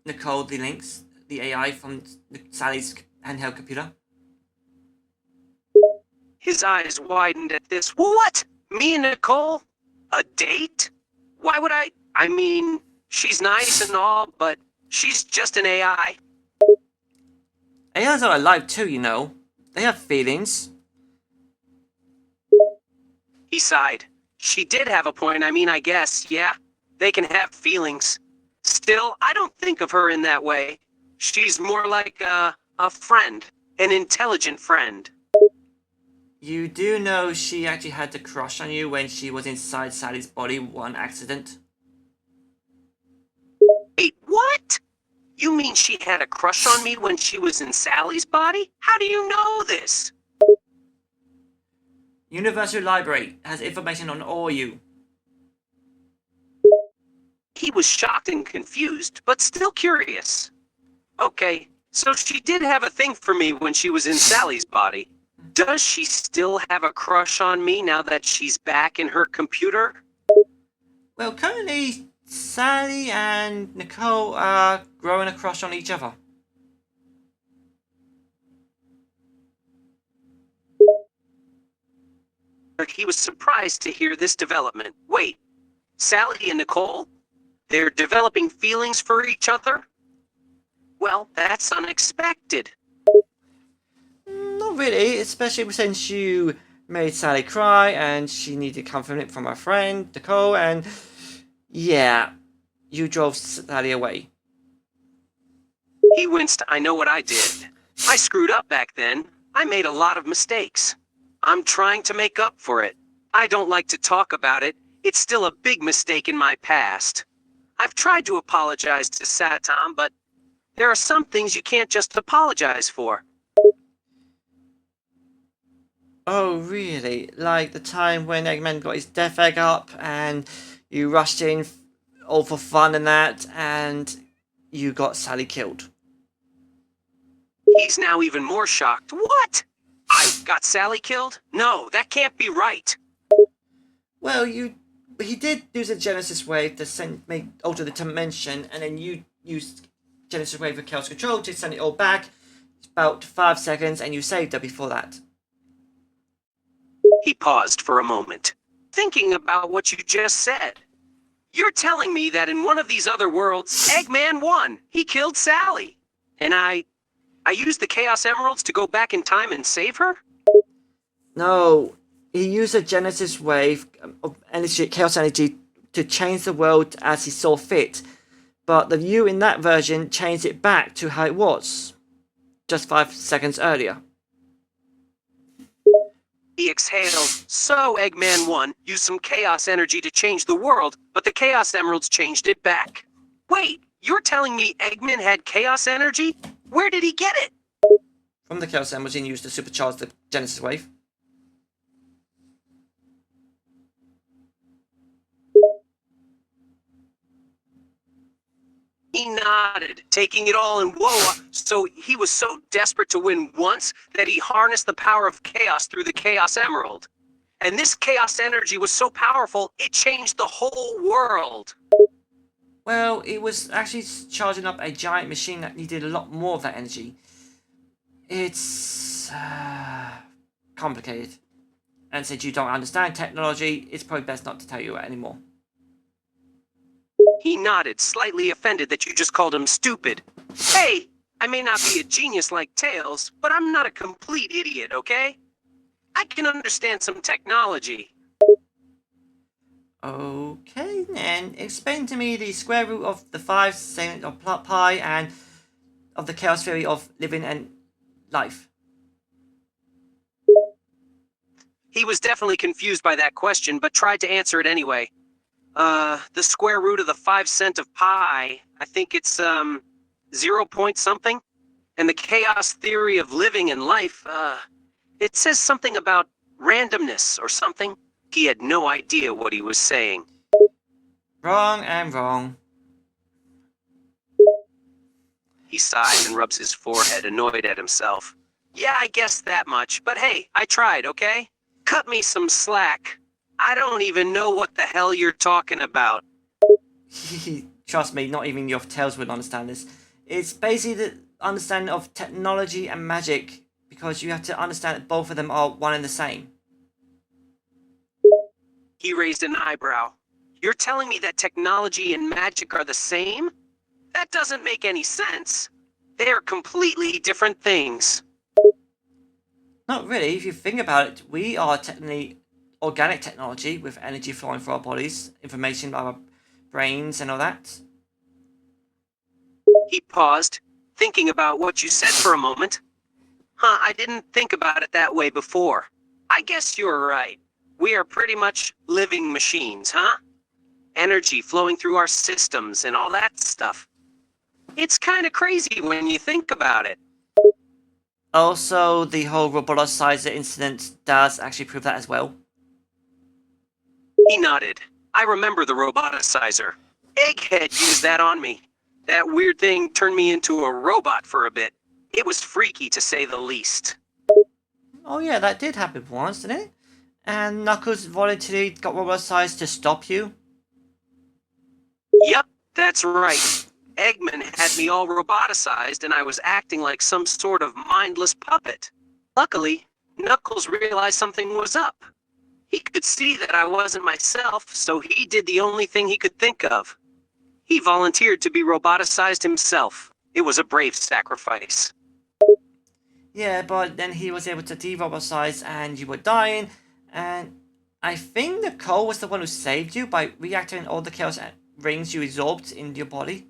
Nicole, the Lynx, the AI from Sally's handheld computer? His eyes widened at this. What? Me and Nicole? A date? Why would I? I mean, she's nice and all, but she's just an AI. AIs are alive too, you know. They have feelings. He sighed. She did have a point. I mean, I guess, yeah. They can have feelings. Still, I don't think of her in that way. She's more like a friend. An intelligent friend. You do know she actually had a crush on you when she was inside Sally's body one accident? Wait, what? You mean she had a crush on me when she was in Sally's body? How do you know this? Universal Library has information on all you. He was shocked and confused, but still curious. Okay, so she did have a thing for me when she was in Sally's body. Does she still have a crush on me now that she's back in her computer? Well, currently, Sally and Nicole are growing a crush on each other. He was surprised to hear this development. Wait, Sally and Nicole? They're developing feelings for each other? Well, that's unexpected. Not really, especially since you made Sally cry and she needed comfort from her friend, Nicole, and yeah, you drove Sally away. He winced. I know what I did. I screwed up back then. I made a lot of mistakes. I'm trying to make up for it. I don't like to talk about it. It's still a big mistake in my past. I've tried to apologize to Satam, but there are some things you can't just apologize for. Oh, really? Like the time when Eggman got his death egg up and you rushed in all for fun and that, and you got Sally killed. He's now even more shocked. What? I got Sally killed? No, that can't be right. Well, he did use a Genesis wave to alter the dimension, and then you used Genesis wave with Chaos Control to send it all back. It's about 5 seconds, and you saved her before that. He paused for a moment, thinking about what you just said. You're telling me that in one of these other worlds, Eggman won. He killed Sally. And I used the Chaos Emeralds to go back in time and save her? No, He used a Genesis wave of energy, chaos energy, to change the world as he saw fit, but the you in that version changed it back to how it was, just 5 seconds earlier. He exhaled. So Eggman 1 used some chaos energy to change the world, but the Chaos Emeralds changed it back. Wait, you're telling me Eggman had chaos energy? Where did he get it? From the Chaos Emeralds, he used to supercharge the Genesis wave. He nodded, taking it all in. Whoa, so he was so desperate to win once that he harnessed the power of chaos through the Chaos Emerald. And this chaos energy was so powerful, it changed the whole world. Well, it was actually charging up a giant machine that needed a lot more of that energy. It's complicated. And since you don't understand technology, it's probably best not to tell you anymore. He nodded, slightly offended that you just called him stupid. Hey, I may not be a genius like Tails, but I'm not a complete idiot, okay? I can understand some technology. Okay, then explain to me the square root of the 5 segment of pi and of the chaos theory of living and life. He was definitely confused by that question, but tried to answer it anyway. The square root of the 5 cent of pi, I think it's, 0 point something? And the chaos theory of living and life, it says something about randomness or something. He had no idea what he was saying. Wrong and wrong. He sighs and rubs his forehead, annoyed at himself. Yeah, I guess that much, but hey, I tried, okay? Cut me some slack. I don't even know what the hell you're talking about. Trust me, not even your Tails would understand this. It's basically the understanding of technology and magic, because you have to understand that both of them are one and the same. He raised an eyebrow. You're telling me that technology and magic are the same? That doesn't make any sense. They are completely different things. Not really, if you think about it, we are technically organic technology with energy flowing through our bodies, information about our brains and all that. He paused, thinking about what you said for a moment. I didn't think about it that way before. I guess you're right. We are pretty much living machines, huh? Energy flowing through our systems and all that stuff. It's kind of crazy when you think about it. Also, the whole roboticizer incident does actually prove that as well. He nodded. I remember the roboticizer. Egghead used that on me. That weird thing turned me into a robot for a bit. It was freaky to say the least. Oh yeah, that did happen once, didn't it? And Knuckles voluntarily got roboticized to stop you? Yep, that's right. Eggman had me all roboticized and I was acting like some sort of mindless puppet. Luckily, Knuckles realized something was up. He could see that I wasn't myself, so he did the only thing he could think of. He volunteered to be roboticized himself. It was a brave sacrifice. Yeah, but then he was able to de-roboticize and you were dying, and I think Nicole was the one who saved you by reactivating all the chaos rings you absorbed in your body.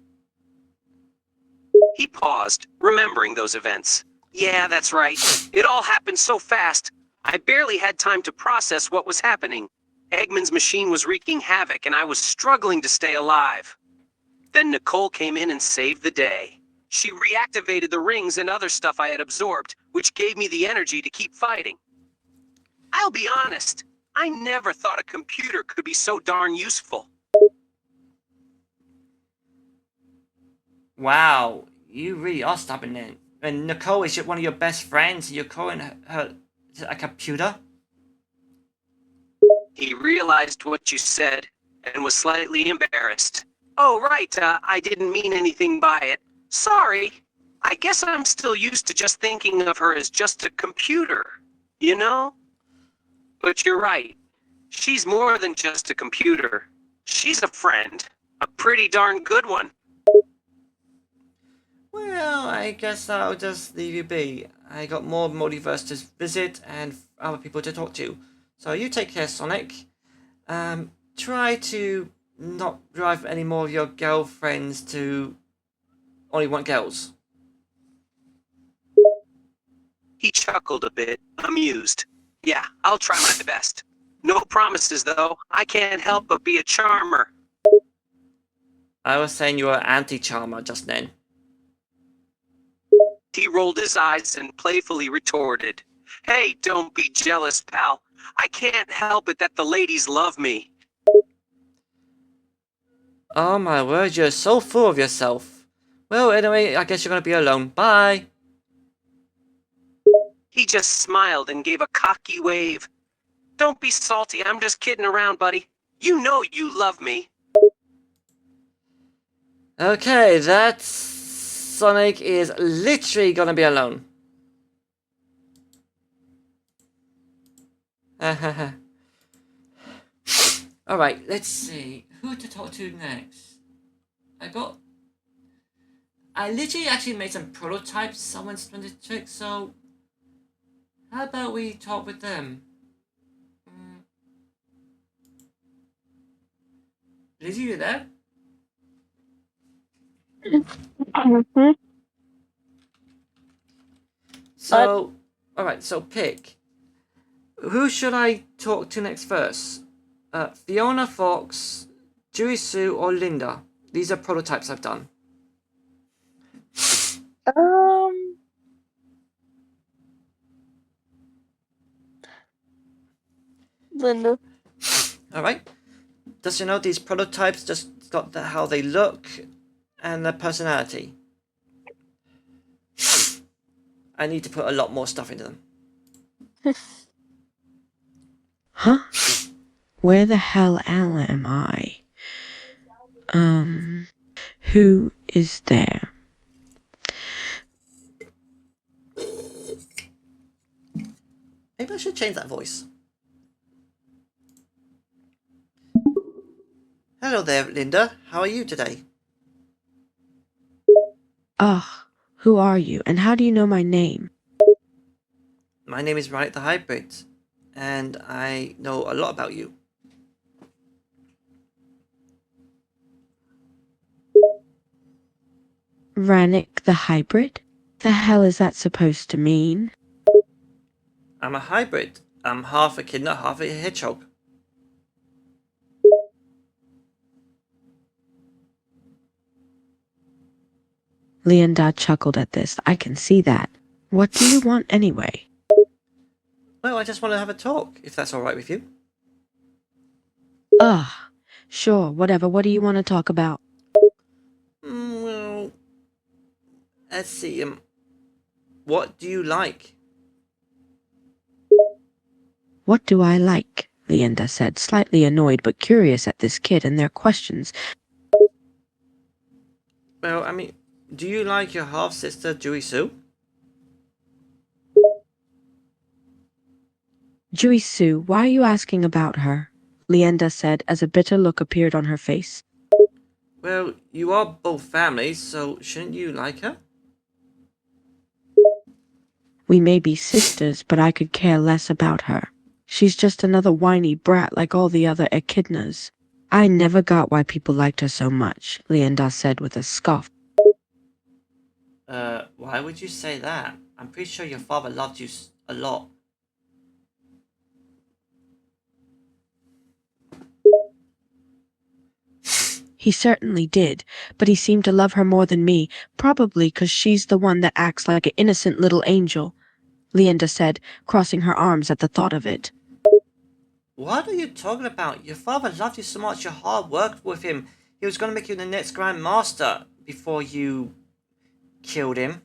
He paused, remembering those events. Yeah, that's right. It all happened so fast. I barely had time to process what was happening. Eggman's machine was wreaking havoc and I was struggling to stay alive. Then Nicole came in and saved the day. She reactivated the rings and other stuff I had absorbed, which gave me the energy to keep fighting. I'll be honest, I never thought a computer could be so darn useful. Wow, you really are stubborn then. When Nicole is one of your best friends, you're calling her a computer? He realized what you said and was slightly embarrassed. Oh, right, I didn't mean anything by it. Sorry. I guess I'm still used to just thinking of her as just a computer, you know? But you're right. She's more than just a computer. She's a friend. A pretty darn good one. Well, I guess I'll just leave you be. I got more multiverse to visit and other people to talk to. So you take care, Sonic. Try to not drive any more of your girlfriends to only want girls. He chuckled a bit, amused. Yeah, I'll try my best. No promises, though. I can't help but be a charmer. I was saying you were anti-charmer just then. He rolled his eyes and playfully retorted, Hey, don't be jealous, pal. I can't help it that the ladies love me. Oh my word, you're so full of yourself. Well, anyway, I guess you're gonna be alone. Bye! He just smiled and gave a cocky wave. Don't be salty, I'm just kidding around, buddy. You know you love me. Okay, that Sonic is literally gonna be alone. Alright, let's see. Who to talk to next? I literally actually made some prototypes someone's done the trick, so how about we talk with them? Lizzie, you there? So, alright, so pick. Who should I talk to next first? Fiona Fox, Dewey Sue, or Linda? These are prototypes I've done. Linda. Alright. Just you know, these prototypes just got how they look and their personality. I need to put a lot more stuff into them. Huh? Where the hell am I? Who is there? Maybe I should change that voice. Hello there, Linda. How are you today? Ugh, who are you, and how do you know my name? My name is Rannick the Hybrid, and I know a lot about you. Rannick the Hybrid? The hell is that supposed to mean? I'm a hybrid. I'm half echidna, half a hedgehog. Leonda chuckled at this. I can see that. What do you want anyway? Well, I just want to have a talk, if that's alright with you. Ugh, sure, whatever. What do you want to talk about? Well, let's see. What do you like? What do I like? Leonda said, slightly annoyed but curious at this kid and their questions. Well, I mean, do you like your half-sister, Dewey Sue? Dewey Sue, why are you asking about her? Leonda said as a bitter look appeared on her face. Well, you are both families, so shouldn't you like her? We may be sisters, but I could care less about her. She's just another whiny brat like all the other echidnas. I never got why people liked her so much, Leonda said with a scoff. Why would you say that? I'm pretty sure your father loved you a lot. He certainly did, but he seemed to love her more than me, probably 'cause she's the one that acts like an innocent little angel, Leonda said, crossing her arms at the thought of it. What are you talking about? Your father loved you so much, your hard work with him. He was going to make you the next Grand Master before you killed him.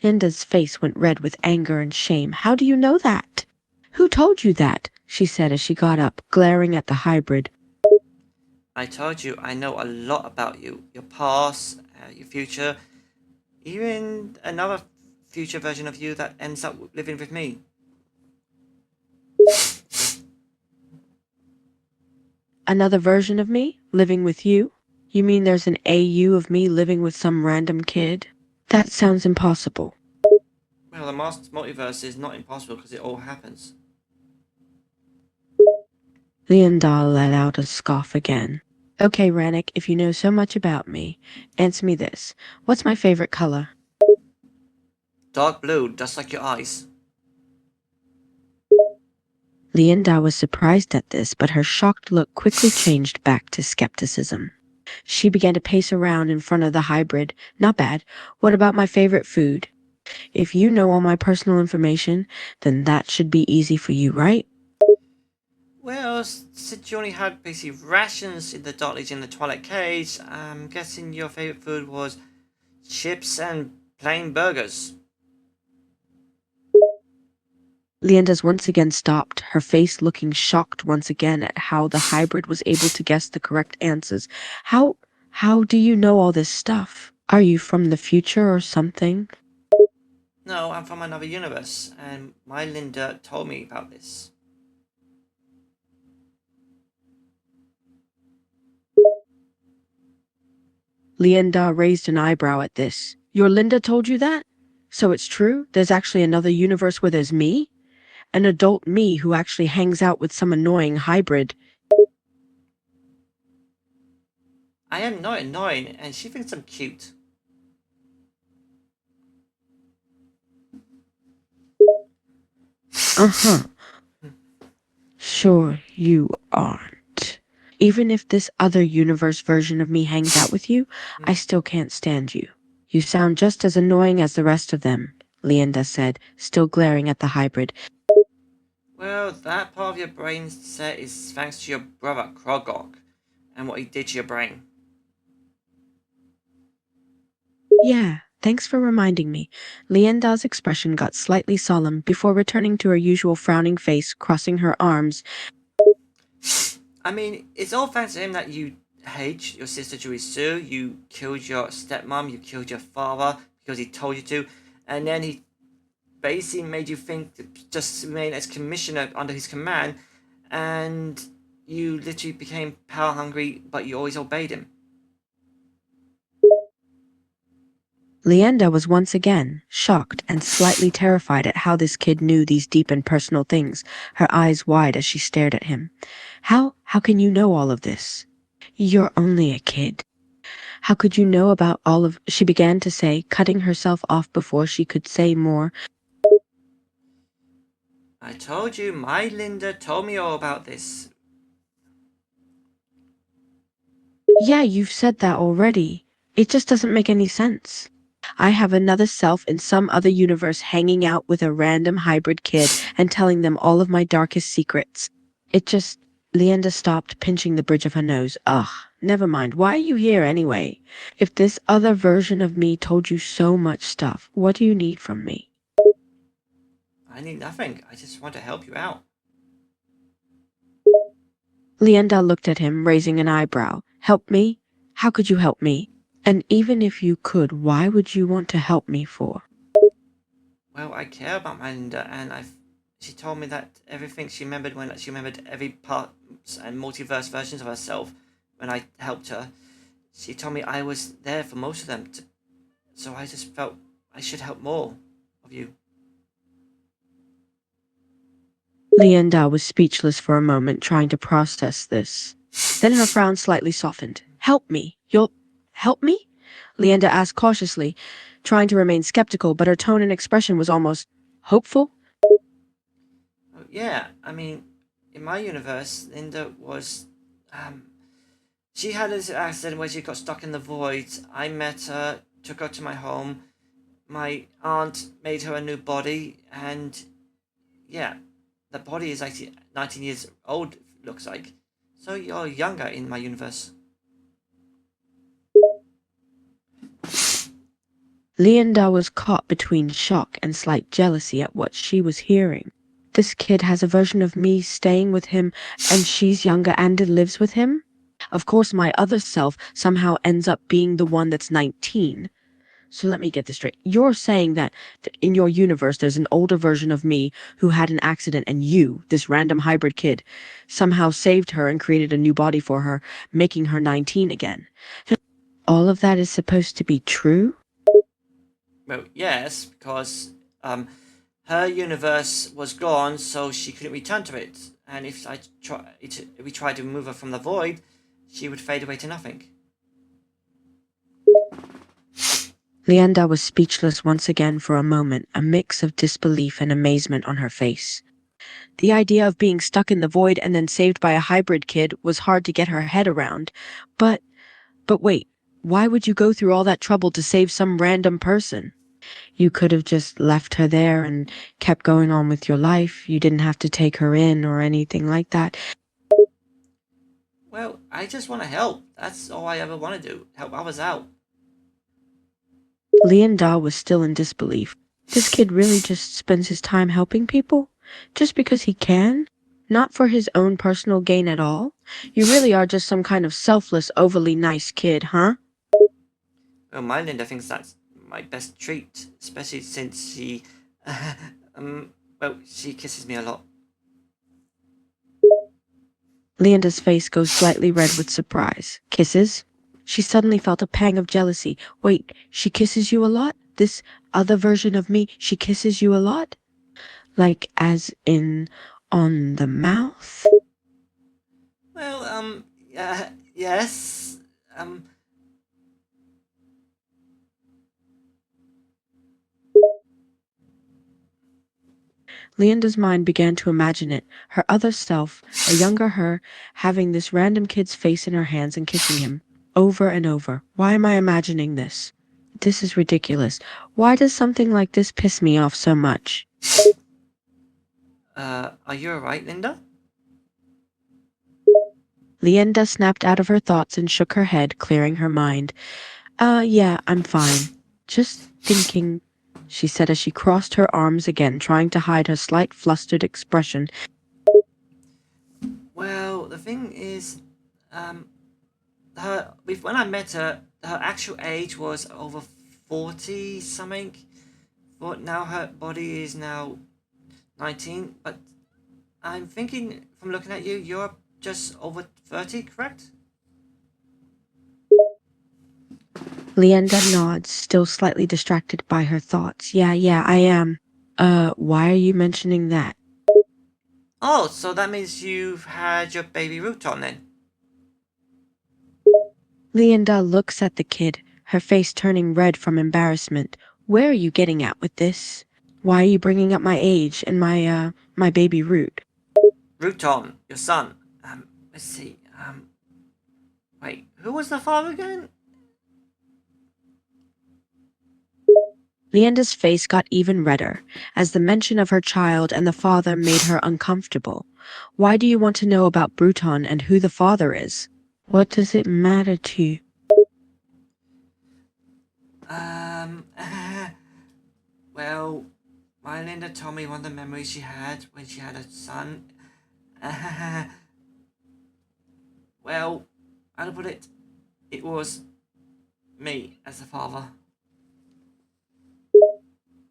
Leonda's face went red with anger and shame. How do you know that? Who told you that? She said as she got up, glaring at the hybrid. I told you I know a lot about you. Your past, your future, even another future version of you that ends up living with me. Another version of me? Living with you? You mean there's an AU of me living with some random kid? That sounds impossible. Well, the multiverse is not impossible because it all happens. Leondal let out a scoff again. Okay, Rannick, if you know so much about me, answer me this. What's my favorite color? Dark blue, just like your eyes. Leonda was surprised at this, but her shocked look quickly changed back to skepticism. She began to pace around in front of the hybrid. Not bad. What about my favorite food? If you know all my personal information, then that should be easy for you, right? Well, since you only had basically rations in the Dark Legion and the Twilight Cage, I'm guessing your favourite food was chips and plain burgers. Leandas once again stopped, her face looking shocked once again at how the hybrid was able to guess the correct answers. How do you know all this stuff? Are you from the future or something? No, I'm from another universe, and my Linda told me about this. Leanda raised an eyebrow at this. Your Linda told you that? So it's true? There's actually another universe where there's me? An adult me who actually hangs out with some annoying hybrid. I am not annoying, and she thinks I'm cute. Uh-huh. Sure you aren't. Even if this other universe version of me hangs out with you, I still can't stand you. You sound just as annoying as the rest of them, Leanda said, still glaring at the hybrid. Well, that part of your brain set is thanks to your brother Krogok, and what he did to your brain. Yeah, thanks for reminding me. Leanda's expression got slightly solemn before returning to her usual frowning face, crossing her arms. I mean, it's all thanks to him that you hate your sister Jurisu, you killed your stepmom, you killed your father because he told you to, and then he basically made you think just remain as commissioner under his command, and you literally became power hungry, but you always obeyed him. Leanda was once again shocked and slightly terrified at how this kid knew these deep and personal things, her eyes wide as she stared at him. How can you know all of this? You're only a kid. How could you know about all of... She began to say, cutting herself off before she could say more. I told you, my Linda told me all about this. Yeah, you've said that already. It just doesn't make any sense. I have another self in some other universe hanging out with a random hybrid kid and telling them all of my darkest secrets. It just... Leanda stopped, pinching the bridge of her nose. Ugh, never mind. Why are you here anyway? If this other version of me told you so much stuff, what do you need from me? I need nothing. I just want to help you out. Leanda looked at him, raising an eyebrow. Help me? How could you help me? And even if you could, why would you want to help me for? Well, I care about my Linda, and she told me that everything she remembered when she remembered every part and multiverse versions of herself when I helped her. She told me I was there for most of them, so I just felt I should help more of you. Leanda was speechless for a moment, trying to process this. Then her frown slightly softened. Help me. You'll help me? Leanda asked cautiously, trying to remain skeptical, but her tone and expression was almost hopeful. Oh, yeah, I mean, in my universe, Linda was, she had this accident where she got stuck in the void. I met her, took her to my home. My aunt made her a new body, and yeah, the body is actually 19 years old, looks like. So you're younger in my universe. Leanda was caught between shock and slight jealousy at what she was hearing. This kid has a version of me staying with him, and she's younger and lives with him? Of course, my other self somehow ends up being the one that's 19. So let me get this straight. You're saying that in your universe there's an older version of me who had an accident, and you, this random hybrid kid, somehow saved her and created a new body for her, making her 19 again. All of that is supposed to be true? Well, yes, because Her universe was gone, so she couldn't return to it. And if we tried to move her from the void, she would fade away to nothing. Leander was speechless once again for a moment, a mix of disbelief and amazement on her face. The idea of being stuck in the void and then saved by a hybrid kid was hard to get her head around. But wait, why would you go through all that trouble to save some random person? You could have just left her there and kept going on with your life. You didn't have to take her in or anything like that. Well, I just want to help. That's all I ever want to do. Help others out. Leander was still in disbelief. This kid really just spends his time helping people? Just because he can? Not for his own personal gain at all? You really are just some kind of selfless, overly nice kid, huh? Well, my Linda thinks that's my best treat, especially since she, she kisses me a lot. Leander's face goes slightly red with surprise. Kisses? She suddenly felt a pang of jealousy. Wait, she kisses you a lot? This other version of me, she kisses you a lot? Like, as in, on the mouth? Well, yes, Leander's mind began to imagine it. Her other self, a younger her, having this random kid's face in her hands and kissing him. Over and over. Why am I imagining this? This is ridiculous. Why does something like this piss me off so much? are you alright, Linda? Leander snapped out of her thoughts and shook her head, clearing her mind. Yeah, I'm fine. Just thinking, she said as she crossed her arms again, trying to hide her slight flustered expression. Well, the thing is, when I met her, her actual age was over 40 something, but now her body is now 19, but I'm thinking from looking at you, you're just over 30, correct? Leander nods, still slightly distracted by her thoughts. Yeah, I am. Why are you mentioning that? Oh, so that means you've had your baby Ruton then? Leander looks at the kid, her face turning red from embarrassment. Where are you getting at with this? Why are you bringing up my age and my baby Root? Ruton, your son. Let's see, wait, who was the father again? Leander's face got even redder, as the mention of her child and the father made her uncomfortable. Why do you want to know about Bruton and who the father is? What does it matter to you? Well, my Linda told me one of the memories she had when she had a son. Well, I'll put it, it was me as the father.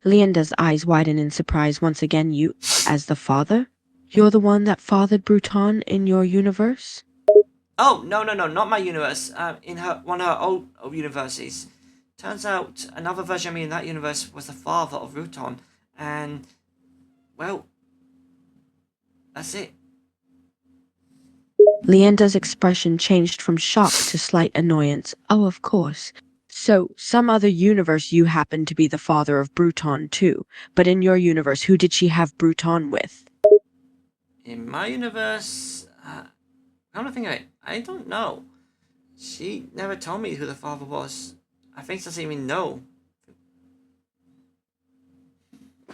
Leander's eyes widen in surprise once again. You, as the father? You're the one that fathered Bruton in your universe? Oh, no, not my universe. In one of her old universes. Turns out another version of me in that universe was the father of Ruton, and, well, that's it. Leander's expression changed from shock to slight annoyance. Oh, of course. So, some other universe you happen to be the father of Bruton too. But in your universe, who did she have Bruton with? In my universe, come to think of it, I don't know. She never told me who the father was. I think she doesn't even know.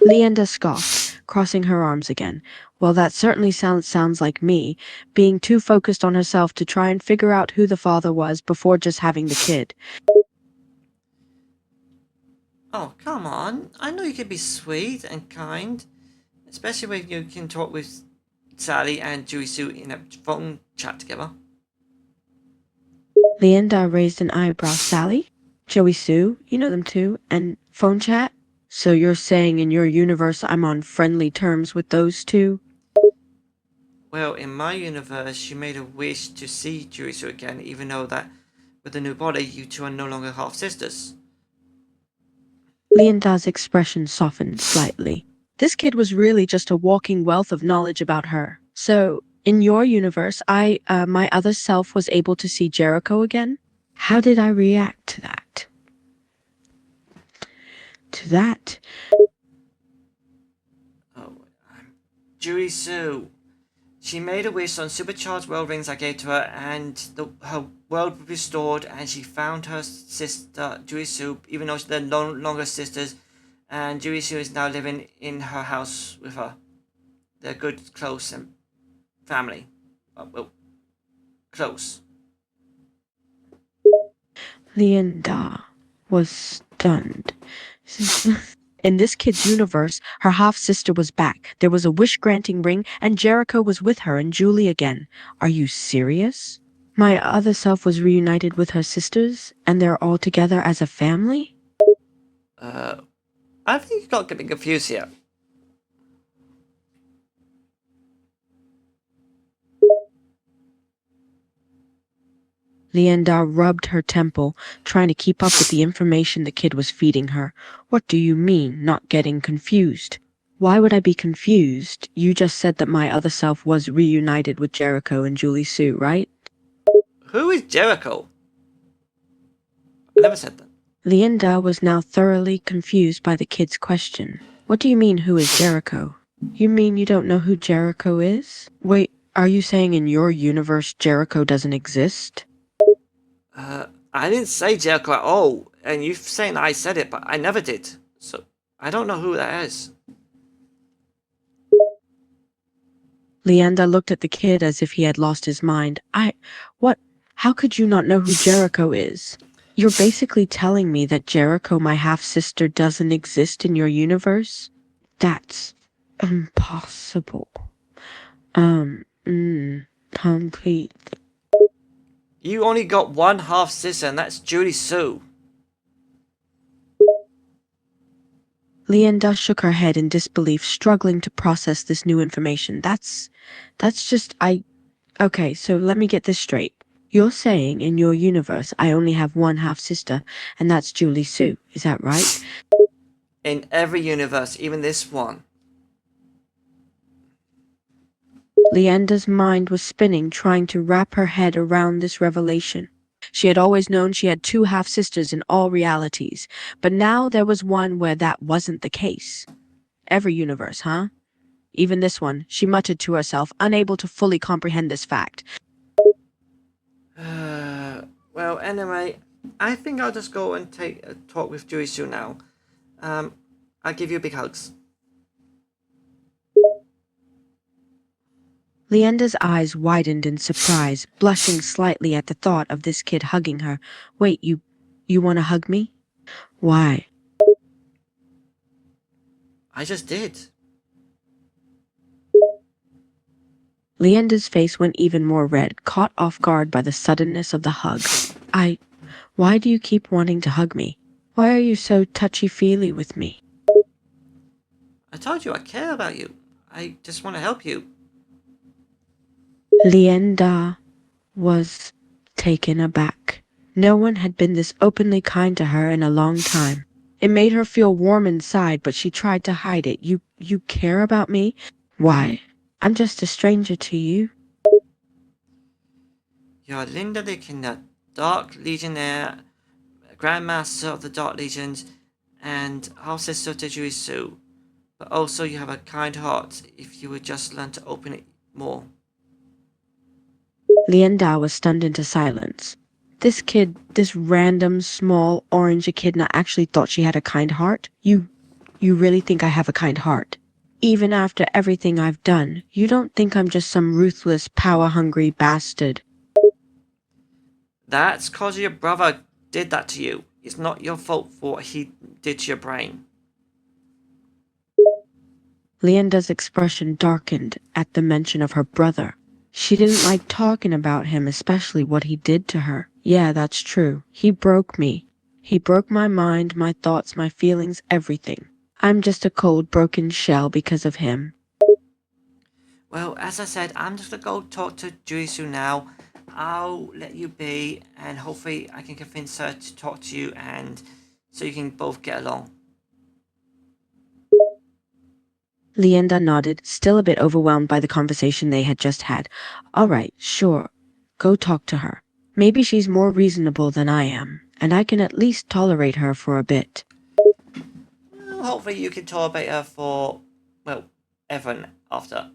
Leander scoffed, crossing her arms again. Well, that certainly sounds like me, being too focused on herself to try and figure out who the father was before just having the kid. Oh, come on. I know you can be sweet and kind, especially when you can talk with Sally and Juisu in a phone chat together. Leander raised an eyebrow. Sally? Joey Sue? You know them too? And phone chat? So you're saying in your universe I'm on friendly terms with those two? Well, in my universe, you made a wish to see Juisu again, even though that with the new body, you two are no longer half sisters. Leonda's expression softened slightly. This kid was really just a walking wealth of knowledge about her. So, in your universe, my other self was able to see Jericho again? How did I react to that? To that? Oh, Julie Sue. She made a wish on supercharged world rings I gave to her, and her world was restored, and she found her sister, Julie Sue, even though they're no longer sisters, and Julie Sue is now living in her house with her. They're good, close, and family. Well, close. Leonda was stunned. In this kid's universe, her half-sister was back. There was a wish-granting ring, and Jericho was with her and Julie again. Are you serious? My other self was reunited with her sisters, and they're all together as a family? I think you got getting confused here. Leanda rubbed her temple, trying to keep up with the information the kid was feeding her. What do you mean, not getting confused? Why would I be confused? You just said that my other self was reunited with Jericho and Julie Sue, right? Who is Jericho? I never said that. Leanda was now thoroughly confused by the kid's question. What do you mean, who is Jericho? You mean you don't know who Jericho is? Wait, are you saying in your universe Jericho doesn't exist? I didn't say Jericho at all, and you're saying I said it, but I never did. So, I don't know who that is. Leanda looked at the kid as if he had lost his mind. What? How could you not know who Jericho is? You're basically telling me that Jericho, my half-sister, doesn't exist in your universe? That's impossible. Complete. You only got one half sister, and that's Julie Sue. Leanda shook her head in disbelief, struggling to process this new information. That's just, okay, so let me get this straight. You're saying in your universe I only have one half-sister, and that's Julie Sue, is that right? In every universe, even this one. Leanda's mind was spinning, trying to wrap her head around this revelation. She had always known she had two half-sisters in all realities, but now there was one where that wasn't the case. Every universe, huh? Even this one, she muttered to herself, unable to fully comprehend this fact. Well, anyway, I think I'll just go and take a talk with Julie Sue now. I'll give you big hugs. Leanda's eyes widened in surprise, blushing slightly at the thought of this kid hugging her. Wait, you want to hug me? Why? I just did. Leanda's face went even more red, caught off guard by the suddenness of the hug. Why do you keep wanting to hug me? Why are you so touchy-feely with me? I told you I care about you. I just want to help you. Leanda was taken aback. No one had been this openly kind to her in a long time. It made her feel warm inside, but she tried to hide it. You care about me? Why? I'm just a stranger to you. You're Linda the Kinder, Dark Legionnaire, Grandmaster of the Dark Legions, and half-sister to Julie Sue. But also you have a kind heart if you would just learn to open it more. Leanda was stunned into silence. This kid, this random, small, orange echidna actually thought she had a kind heart? You really think I have a kind heart? Even after everything I've done, you don't think I'm just some ruthless, power-hungry bastard? That's cause your brother did that to you. It's not your fault for what he did to your brain. Leanda's expression darkened at the mention of her brother. She didn't like talking about him, especially what he did to her. Yeah, that's true. He broke me. He broke my mind, my thoughts, my feelings, everything. I'm just a cold, broken shell because of him. Well, as I said, I'm just gonna go talk to Julie Sue now. I'll let you be, and hopefully I can convince her to talk to you, and so you can both get along. Leanda nodded, still a bit overwhelmed by the conversation they had just had. All right, sure. Go talk to her. Maybe she's more reasonable than I am, and I can at least tolerate her for a bit. Well, hopefully you can tolerate her for, well, ever and after.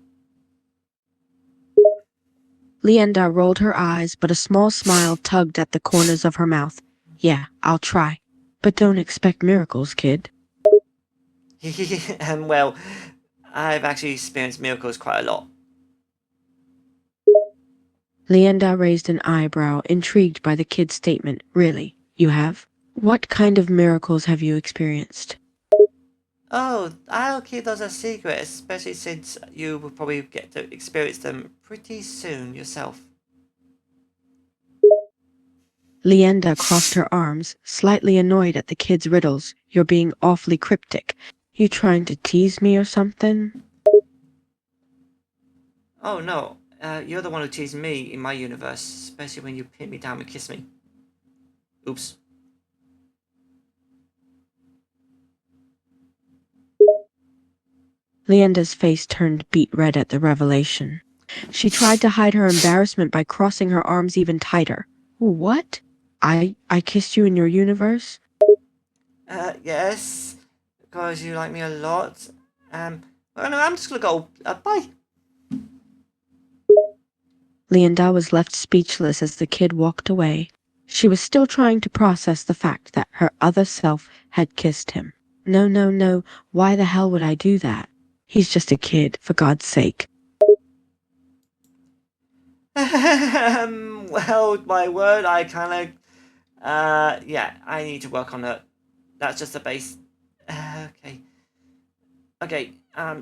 Leanda rolled her eyes, but a small smile tugged at the corners of her mouth. Yeah, I'll try. But don't expect miracles, kid. Well, I've actually experienced miracles quite a lot. Leanda raised an eyebrow, intrigued by the kid's statement. Really? You have? What kind of miracles have you experienced? Oh, I'll keep those a secret, especially since you will probably get to experience them pretty soon yourself. Leanda crossed her arms, slightly annoyed at the kid's riddles. You're being awfully cryptic. You trying to tease me or something? Oh no, you're the one who teased me in my universe, especially when you pin me down and kiss me. Oops. Leanda's face turned beet red at the revelation. She tried to hide her embarrassment by crossing her arms even tighter. What? I kissed you in your universe? Yes, because you like me a lot. Well, no, I'm just gonna go. Bye. Leanda was left speechless as the kid walked away. She was still trying to process the fact that her other self had kissed him. No, no, no. Why the hell would I do that? He's just a kid, for God's sake. Well, my word, I kind of, yeah, I need to work on it. That's just the base. Okay. Okay,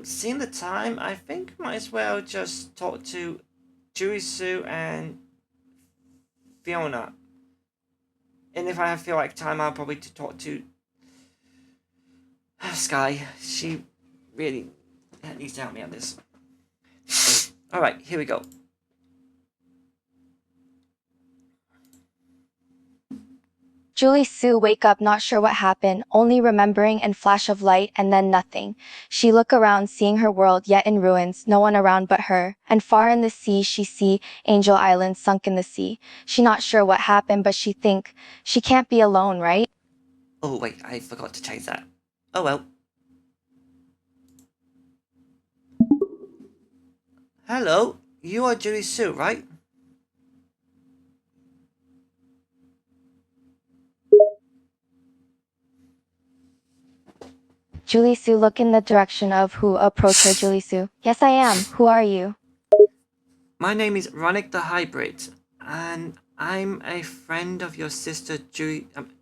seeing the time, I think might as well just talk to Jurisu and Fiona. And if I feel like time, I'll probably talk to Sky. She really needs to help me on this. Alright, here we go. Julie Sue wake up not sure what happened, only remembering and flash of light and then nothing. She look around seeing her world yet in ruins, no one around but her. And far in the sea she see Angel Island sunk in the sea. She not sure what happened but she think she can't be alone, right? Oh wait, I forgot to change that. Oh well. Hello, you are Julie Sue, right? Julie Sue look in the direction of who approach her. Julie Sue. Yes I am. Who are you? My name is Ronick the Hybrid, and I'm a friend of your sister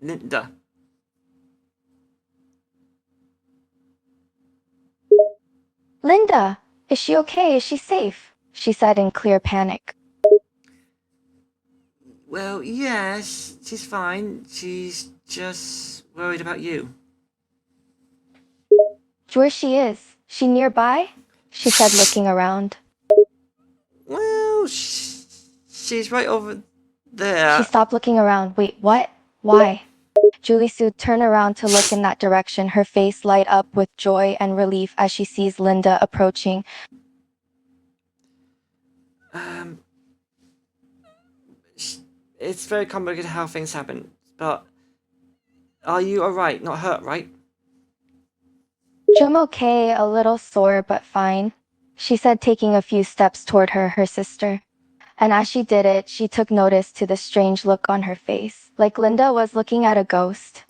Linda. Linda. Is she okay? Is she safe? She said in clear panic. Well, yeah, she's fine. She's just worried about you. Where she is? She nearby? She said looking around. Well, she's right over there. She stopped looking around. Wait, what? Why? Julie Sue turned around to look in that direction, her face light up with joy and relief as she sees Linda approaching. It's very complicated how things happen, but are you alright? Not hurt, right? I'm okay, a little sore, but fine, she said, taking a few steps toward her sister. And as she did it, she took notice to the strange look on her face, like Linda was looking at a ghost.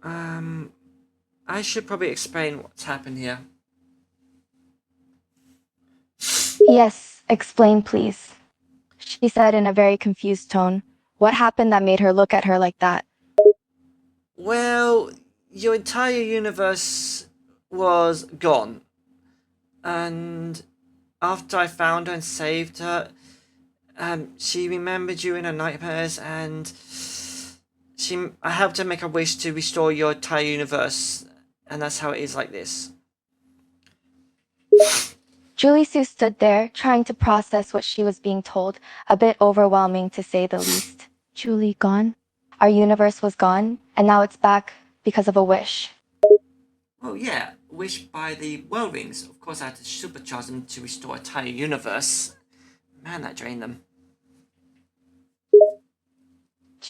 I should probably explain what's happened here. Yes, explain please, she said in a very confused tone. What happened that made her look at her like that? Well, your entire universe was gone. And after I found her and saved her, she remembered you in her nightmares, and I helped her make a wish to restore your entire universe, and that's how it is like this. Julie Sue stood there, trying to process what she was being told, a bit overwhelming to say the least. Julie gone? Our universe was gone, and now it's back because of a wish. Oh yeah, wished by the world rings. Of course, I had to supercharge them to restore a entire universe. Man, that drained them.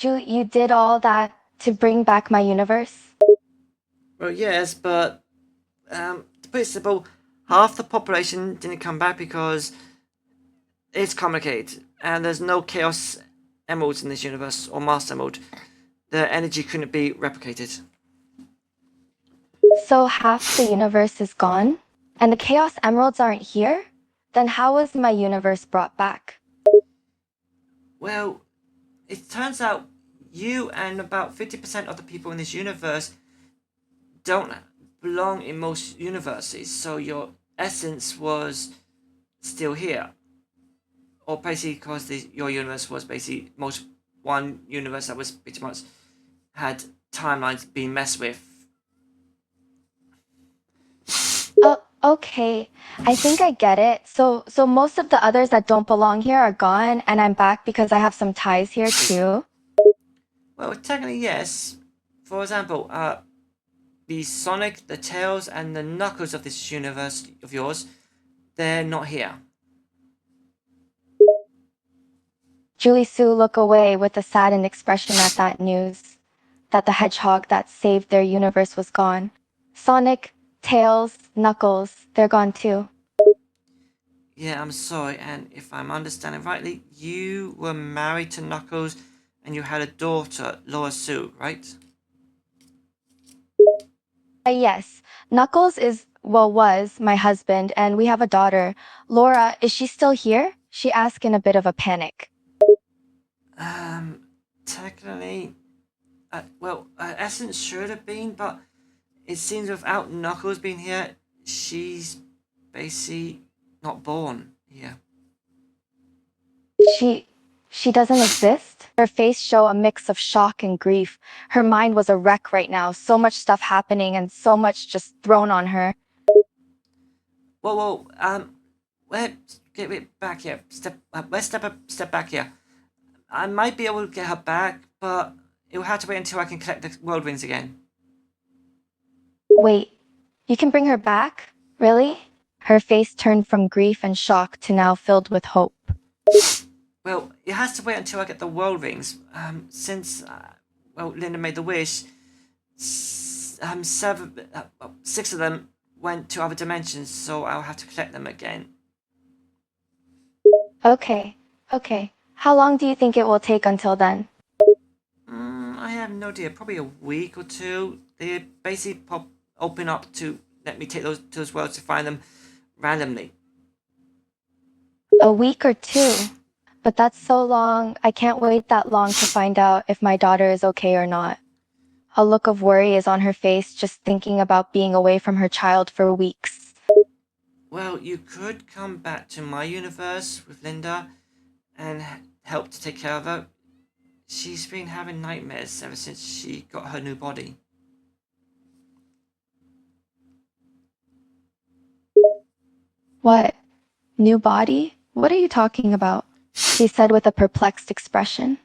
You did all that to bring back my universe? Well, yes, but to put it simple, half the population didn't come back because it's complicated, and there's no chaos emeralds in this universe or master emerald. The energy couldn't be replicated. So half the universe is gone? And the Chaos Emeralds aren't here? Then how was my universe brought back? Well, it turns out you and about 50% of the people in this universe don't belong in most universes, so your essence was still here. Or basically, because your universe was basically most one universe that was pretty much had timelines being messed with. Oh, okay. I think I get it. So most of the others that don't belong here are gone, and I'm back because I have some ties here too. Well, technically, yes. For example, the Sonic, the Tails, and the Knuckles of this universe of yours, they're not here. Julie Sue look away with a saddened expression at that news. That the hedgehog that saved their universe was gone. Sonic, Tails, Knuckles, they're gone too. Yeah, I'm sorry, and if I'm understanding rightly, you were married to Knuckles and you had a daughter, Laura Sue, right? Yes, Knuckles was my husband, and we have a daughter. Laura, is she still here? She asked in a bit of a panic. Technically, Essence should have been, but it seems without Knuckles being here, she's basically not born here. She she doesn't exist? Her face show a mix of shock and grief. Her mind was a wreck right now, so much stuff happening and so much just thrown on her. Whoa, let's get it back here. Let's step back here. I might be able to get her back, but it will have to wait until I can collect the world rings again. Wait, you can bring her back? Really? Her face turned from grief and shock to now filled with hope. Well, it has to wait until I get the world rings. Since Linda made the wish, six of them went to other dimensions, so I'll have to collect them again. Okay, okay. How long do you think it will take until then? I have no idea. Probably a week or two. They basically open up to let me take those worlds to find them randomly. A week or two? But that's so long. I can't wait that long to find out if my daughter is okay or not. A look of worry is on her face just thinking about being away from her child for weeks. Well, you could come back to my universe with Linda and help to take care of her. She's been having nightmares ever since she got her new body. What? New body? What are you talking about? She said with a perplexed expression.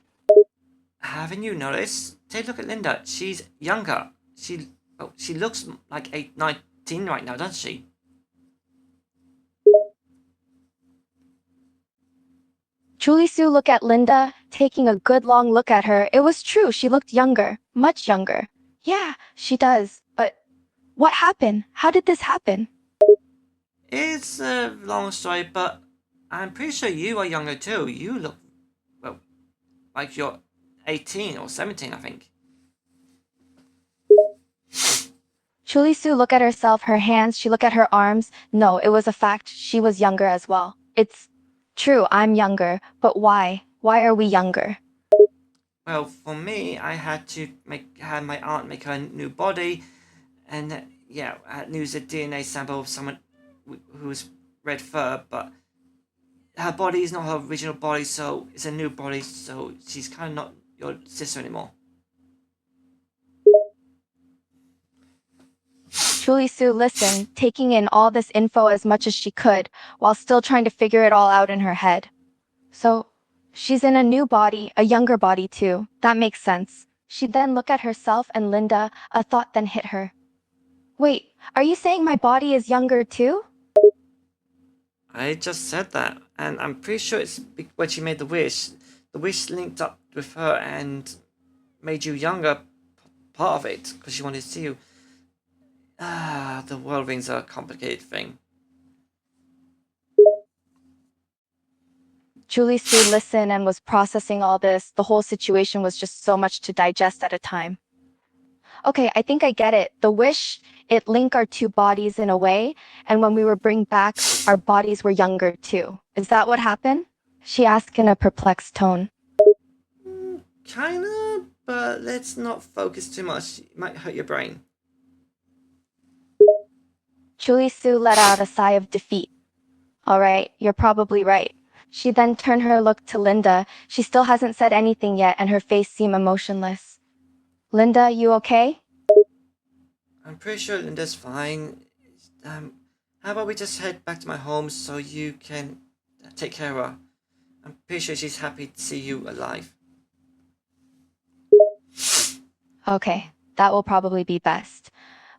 Haven't you noticed? Take a look at Linda. She's younger. She looks like 19 right now, doesn't she? Julie Sue looked at Linda, taking a good long look at her. It was true, she looked younger, much younger. Yeah, she does. But what happened? How did this happen? It's a long story, but I'm pretty sure you are younger too. You look, well, like you're 18 or 17, I think. Julie Sue looked at herself, her hands, she looked at her arms. No, it was a fact, she was younger as well. It's true, I'm younger, but why? Why are we younger? Well, for me, I had to had my aunt make her new body, and I had to use a DNA sample of someone who's red fur, but her body is not her original body, so it's a new body, so she's kind of not your sister anymore. Julie Sue listened, taking in all this info as much as she could, while still trying to figure it all out in her head. So, she's in a new body, a younger body too. That makes sense. She then looked at herself and Linda, a thought then hit her. Wait, are you saying my body is younger too? I just said that, and I'm pretty sure it's when she made the wish. The wish linked up with her and made you younger, part of it, because she wanted to see you. The world rings are a complicated thing. Julie Sue listened and was processing all this. The whole situation was just so much to digest at a time. Okay, I think I get it. The wish, it linked our two bodies in a way, and when we were bring back, our bodies were younger too. Is that what happened? She asked in a perplexed tone. Kinda, but let's not focus too much. It might hurt your brain. Julie Sue let out a sigh of defeat. All right, you're probably right. She then turned her look to Linda. She still hasn't said anything yet, and her face seemed emotionless. Linda, you okay? I'm pretty sure Linda's fine. How about we just head back to my home so you can take care of her? I'm pretty sure she's happy to see you alive. Okay, that will probably be best.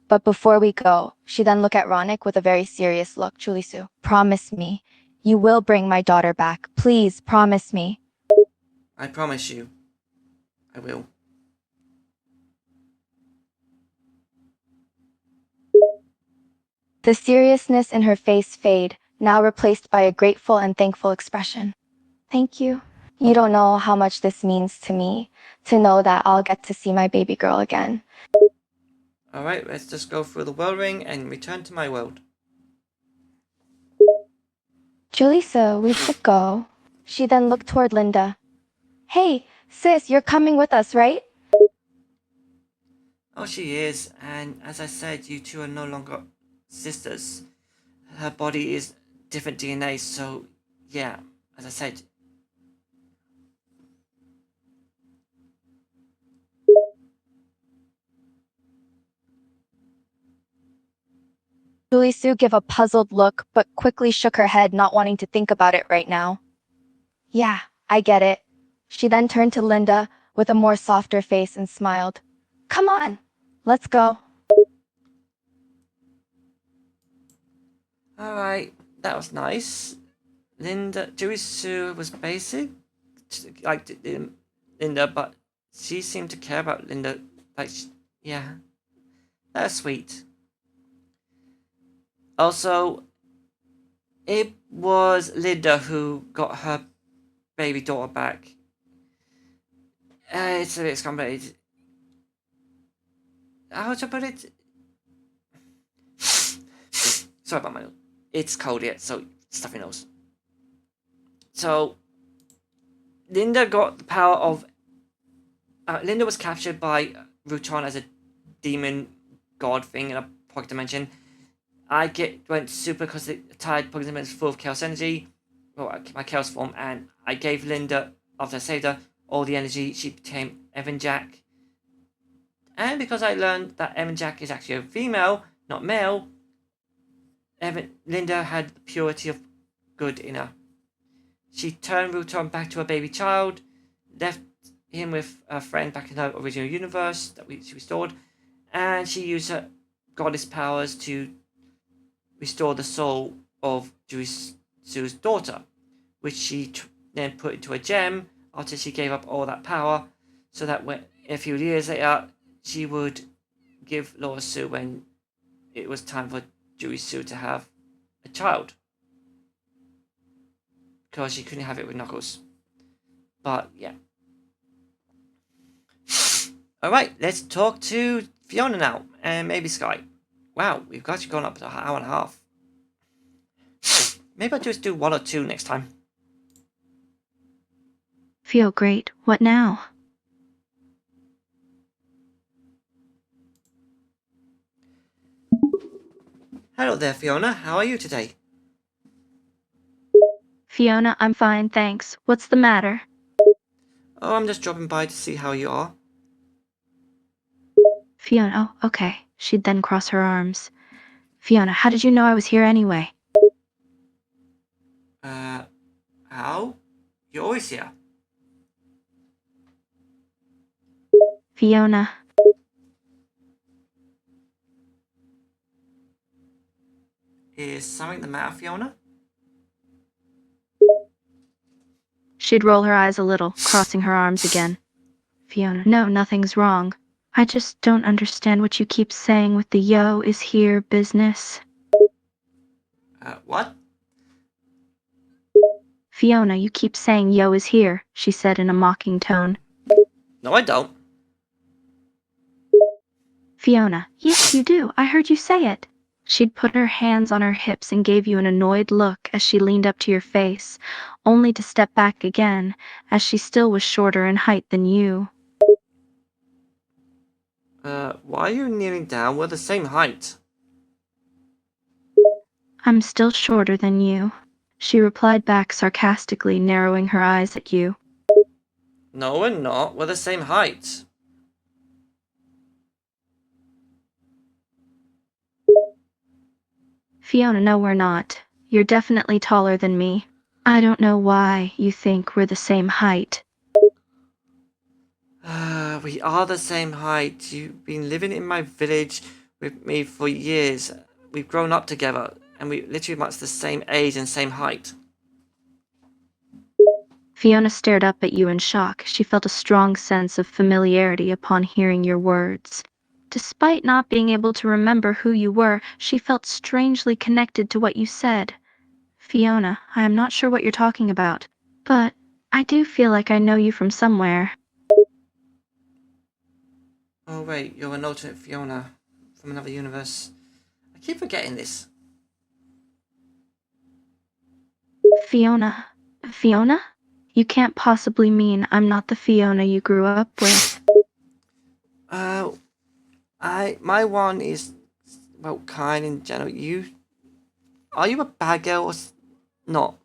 But before we go, she then looked at Ronick with a very serious look. Julie Sue, promise me. You will bring my daughter back. Please, promise me. I promise you. I will. The seriousness in her face faded, now replaced by a grateful and thankful expression. Thank you. You don't know how much this means to me, to know that I'll get to see my baby girl again. Alright, let's just go through the world ring and return to my world. Julissa, we should go. She then looked toward Linda. Hey, sis, you're coming with us, right? Oh, she is, and as I said, you two are no longer sisters. Her body is different DNA, so yeah, as I said. Julie Sue gave a puzzled look, but quickly shook her head, not wanting to think about it right now. Yeah, I get it. She then turned to Linda with a more softer face and smiled. Come on, let's go. Alright, that was nice. Julie Sue was basic, like Linda, but she seemed to care about Linda. Yeah, that's sweet. Also, it was Linda who got her baby daughter back. It's a bit complicated. How to put it? Sorry about my nose. It's cold yet, so stuffy nose. So, Linda got the power of. Linda was captured by Rutan as a demon god thing in a pocket dimension. I went super because the tied pocket dimension full of chaos energy, well, my chaos form, and I gave Linda, after I saved her, all the energy. She became Evan Jack. And because I learned that Evan Jack is actually a female, not male, Linda had the purity of good in her. She turned Rutan back to a baby child, left him with a friend back in her original universe that she restored, and she used her goddess powers to restore the soul of Sue's daughter, which she then put into a gem after she gave up all that power, so that when a few years later she would give Laura Sue when it was time for Julie Sue to have a child, because she couldn't have it with Knuckles. But yeah. Alright, let's talk to Fiona now, and maybe Sky. Wow, we've got you gone up to an hour and a half. Maybe I'll just do one or two next time. Feel great. What now? Hello there, Fiona. How are you today? Fiona, I'm fine, thanks. What's the matter? Oh, I'm just dropping by to see how you are. Fiona, oh, okay. She'd then cross her arms. Fiona, how did you know I was here anyway? How? You're always here. Fiona. Is something the matter, Fiona? She'd roll her eyes a little, crossing her arms again. Fiona, no, nothing's wrong. I just don't understand what you keep saying with the yo is here business. What? Fiona, you keep saying yo is here, she said in a mocking tone. No, I don't. Fiona, yes, you do. I heard you say it. She'd put her hands on her hips and gave you an annoyed look as she leaned up to your face, only to step back again, as she still was shorter in height than you. Why are you kneeling down? We're the same height. I'm still shorter than you, she replied back sarcastically, narrowing her eyes at you. No, we're not. We're the same height. Fiona, no, we're not. You're definitely taller than me. I don't know why you think we're the same height. We are the same height. You've been living in my village with me for years. We've grown up together, and we literally much the same age and same height. Fiona stared up at you in shock. She felt a strong sense of familiarity upon hearing your words. Despite not being able to remember who you were, she felt strangely connected to what you said. Fiona, I am not sure what you're talking about, but I do feel like I know you from somewhere. Oh wait, you're an alternate Fiona from another universe. I keep forgetting this. Fiona? Fiona? You can't possibly mean I'm not the Fiona you grew up with. My one is, well, kind in general. Are you a bad girl or not?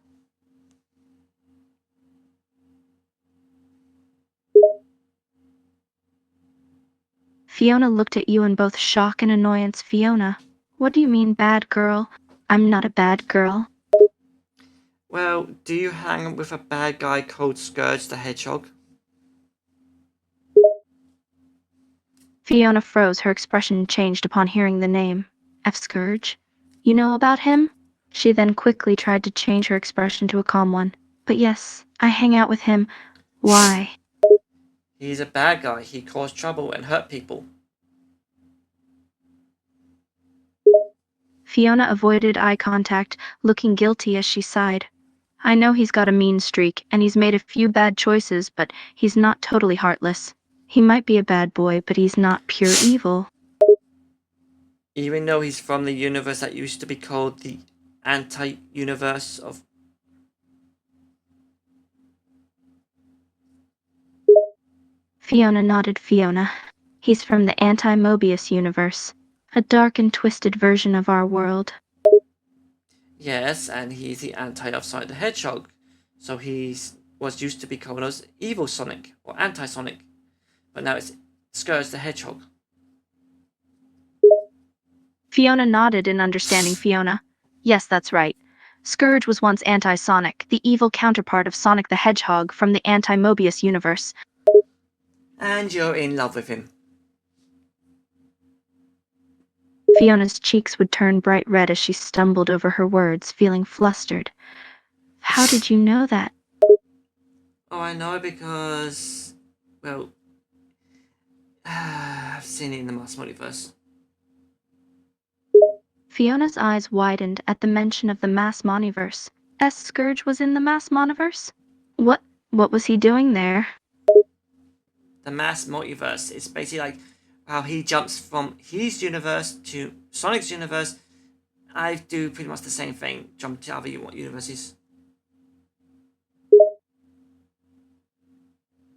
Fiona looked at you in both shock and annoyance. Fiona, what do you mean bad girl? I'm not a bad girl. Well, do you hang with a bad guy called Scourge the Hedgehog? Fiona froze, her expression changed upon hearing the name. F. Scourge? You know about him? She then quickly tried to change her expression to a calm one. But yes, I hang out with him. Why? He's a bad guy. He caused trouble and hurt people. Fiona avoided eye contact, looking guilty as she sighed. I know he's got a mean streak, and he's made a few bad choices, but he's not totally heartless. He might be a bad boy, but he's not pure evil. Even though he's from the universe that used to be called the anti-universe of... Fiona nodded. Fiona. He's from the anti-Mobius universe, a dark and twisted version of our world. Yes, and he's the anti of Sonic the Hedgehog. So was used to be called as Evil Sonic or Anti-Sonic. But now it's Scourge the Hedgehog. Fiona nodded in understanding. Fiona. Yes, that's right. Scourge was once anti-Sonic, the evil counterpart of Sonic the Hedgehog from the anti-Mobius universe. And you're in love with him. Fiona's cheeks would turn bright red as she stumbled over her words, feeling flustered. How did you know that? Oh, I know because... well... I've seen it in the Mass Multiverse. Fiona's eyes widened at the mention of the Mass Moniverse. Scourge was in the Mass Moniverse? What was he doing there? The Mass Multiverse is basically like how he jumps from his universe to Sonic's universe. I do pretty much the same thing, jump to other universes.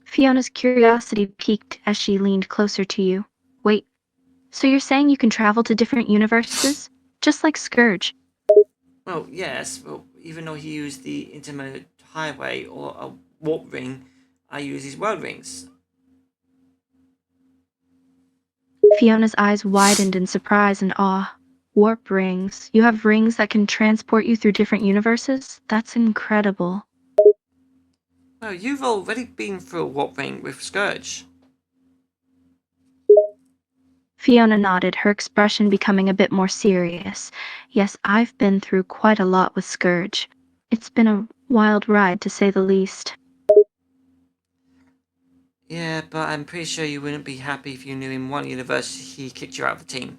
Fiona's curiosity piqued as she leaned closer to you. Wait, so you're saying you can travel to different universes? Just like Scourge? Well, yes, well, even though he used the intermediate highway or a warp ring, I use his world rings. Fiona's eyes widened in surprise and awe. Warp rings. You have rings that can transport you through different universes? That's incredible. Well, you've already been through a warp ring with Scourge. Fiona nodded, her expression becoming a bit more serious. Yes, I've been through quite a lot with Scourge. It's been a wild ride, to say the least. Yeah, but I'm pretty sure you wouldn't be happy if you knew in one universe he kicked you out of the team.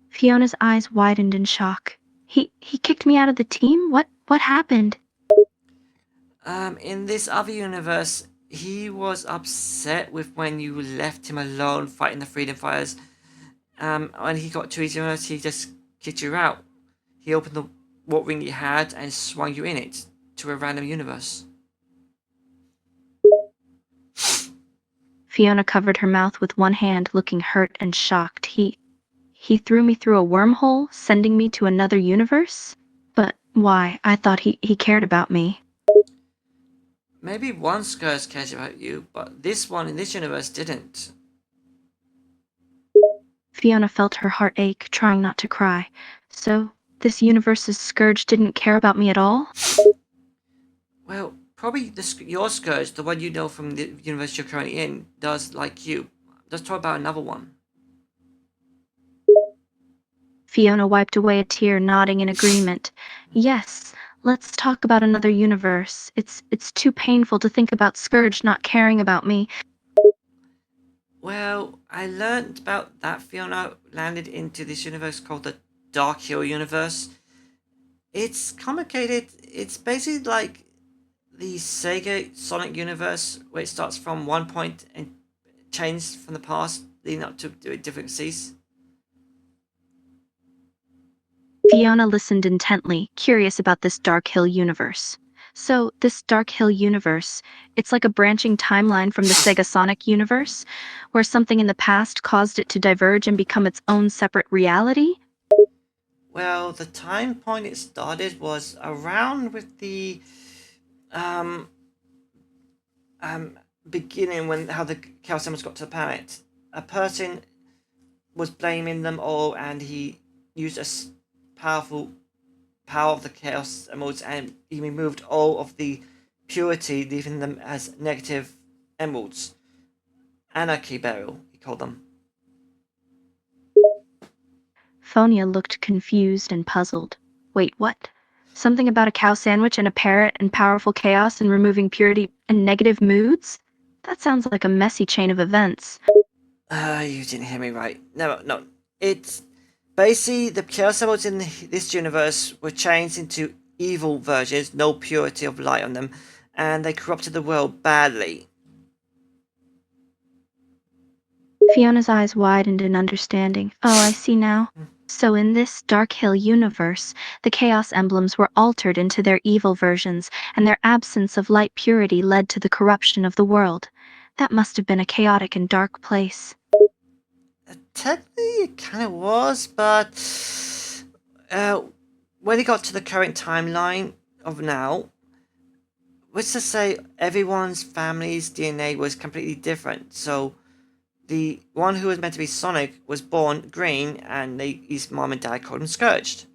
Fiona's eyes widened in shock. He kicked me out of the team? What happened? In this other universe, he was upset with when you left him alone fighting the Freedom Fighters. When he got to his universe, he just kicked you out. He opened the what ring he had and swung you in it to a random universe. Fiona covered her mouth with one hand, looking hurt and shocked. He threw me through a wormhole, sending me to another universe? But why? I thought he cared about me. Maybe one Scourge cares about you, but this one in this universe didn't. Fiona felt her heart ache, trying not to cry. So, this universe's Scourge didn't care about me at all? Well, probably your Scourge, the one you know from the universe you're currently in, does like you. Let's talk about another one. Fiona wiped away a tear, nodding in agreement. Yes, let's talk about another universe. It's too painful to think about Scourge not caring about me. Well, I learned about that Fiona landed into this universe called the Dark Hill universe. It's complicated. It's basically like the Sega Sonic universe, where it starts from one point and changes from the past, leading up to different seas. Fiona listened intently, curious about this Dark Hill universe. So, this Dark Hill universe, it's like a branching timeline from the Sega Sonic universe, where something in the past caused it to diverge and become its own separate reality? Well, the time point it started was around with the um, beginning when how the Chaos Emeralds got to the planet. A person was blaming them all, and he used a powerful power of the Chaos Emeralds, and he removed all of the purity, leaving them as negative emeralds. Anarchy Burial, he called them. Fonia looked confused and puzzled. Wait, what? Something about a cow sandwich and a parrot and powerful chaos and removing purity and negative moods? That sounds like a messy chain of events. You didn't hear me right. No. It's basically the Chaos Emeralds in this universe were changed into evil versions, no purity of light on them, and they corrupted the world badly. Fiona's eyes widened in understanding. Oh, I see now. So in this Dark Hill universe, the Chaos Emblems were altered into their evil versions, and their absence of light purity led to the corruption of the world. That must have been a chaotic and dark place. Technically, it kind of was, but when it got to the current timeline of now, let's just say everyone's family's DNA was completely different. So the one who was meant to be Sonic was born green, and his mom and dad called him Scourged.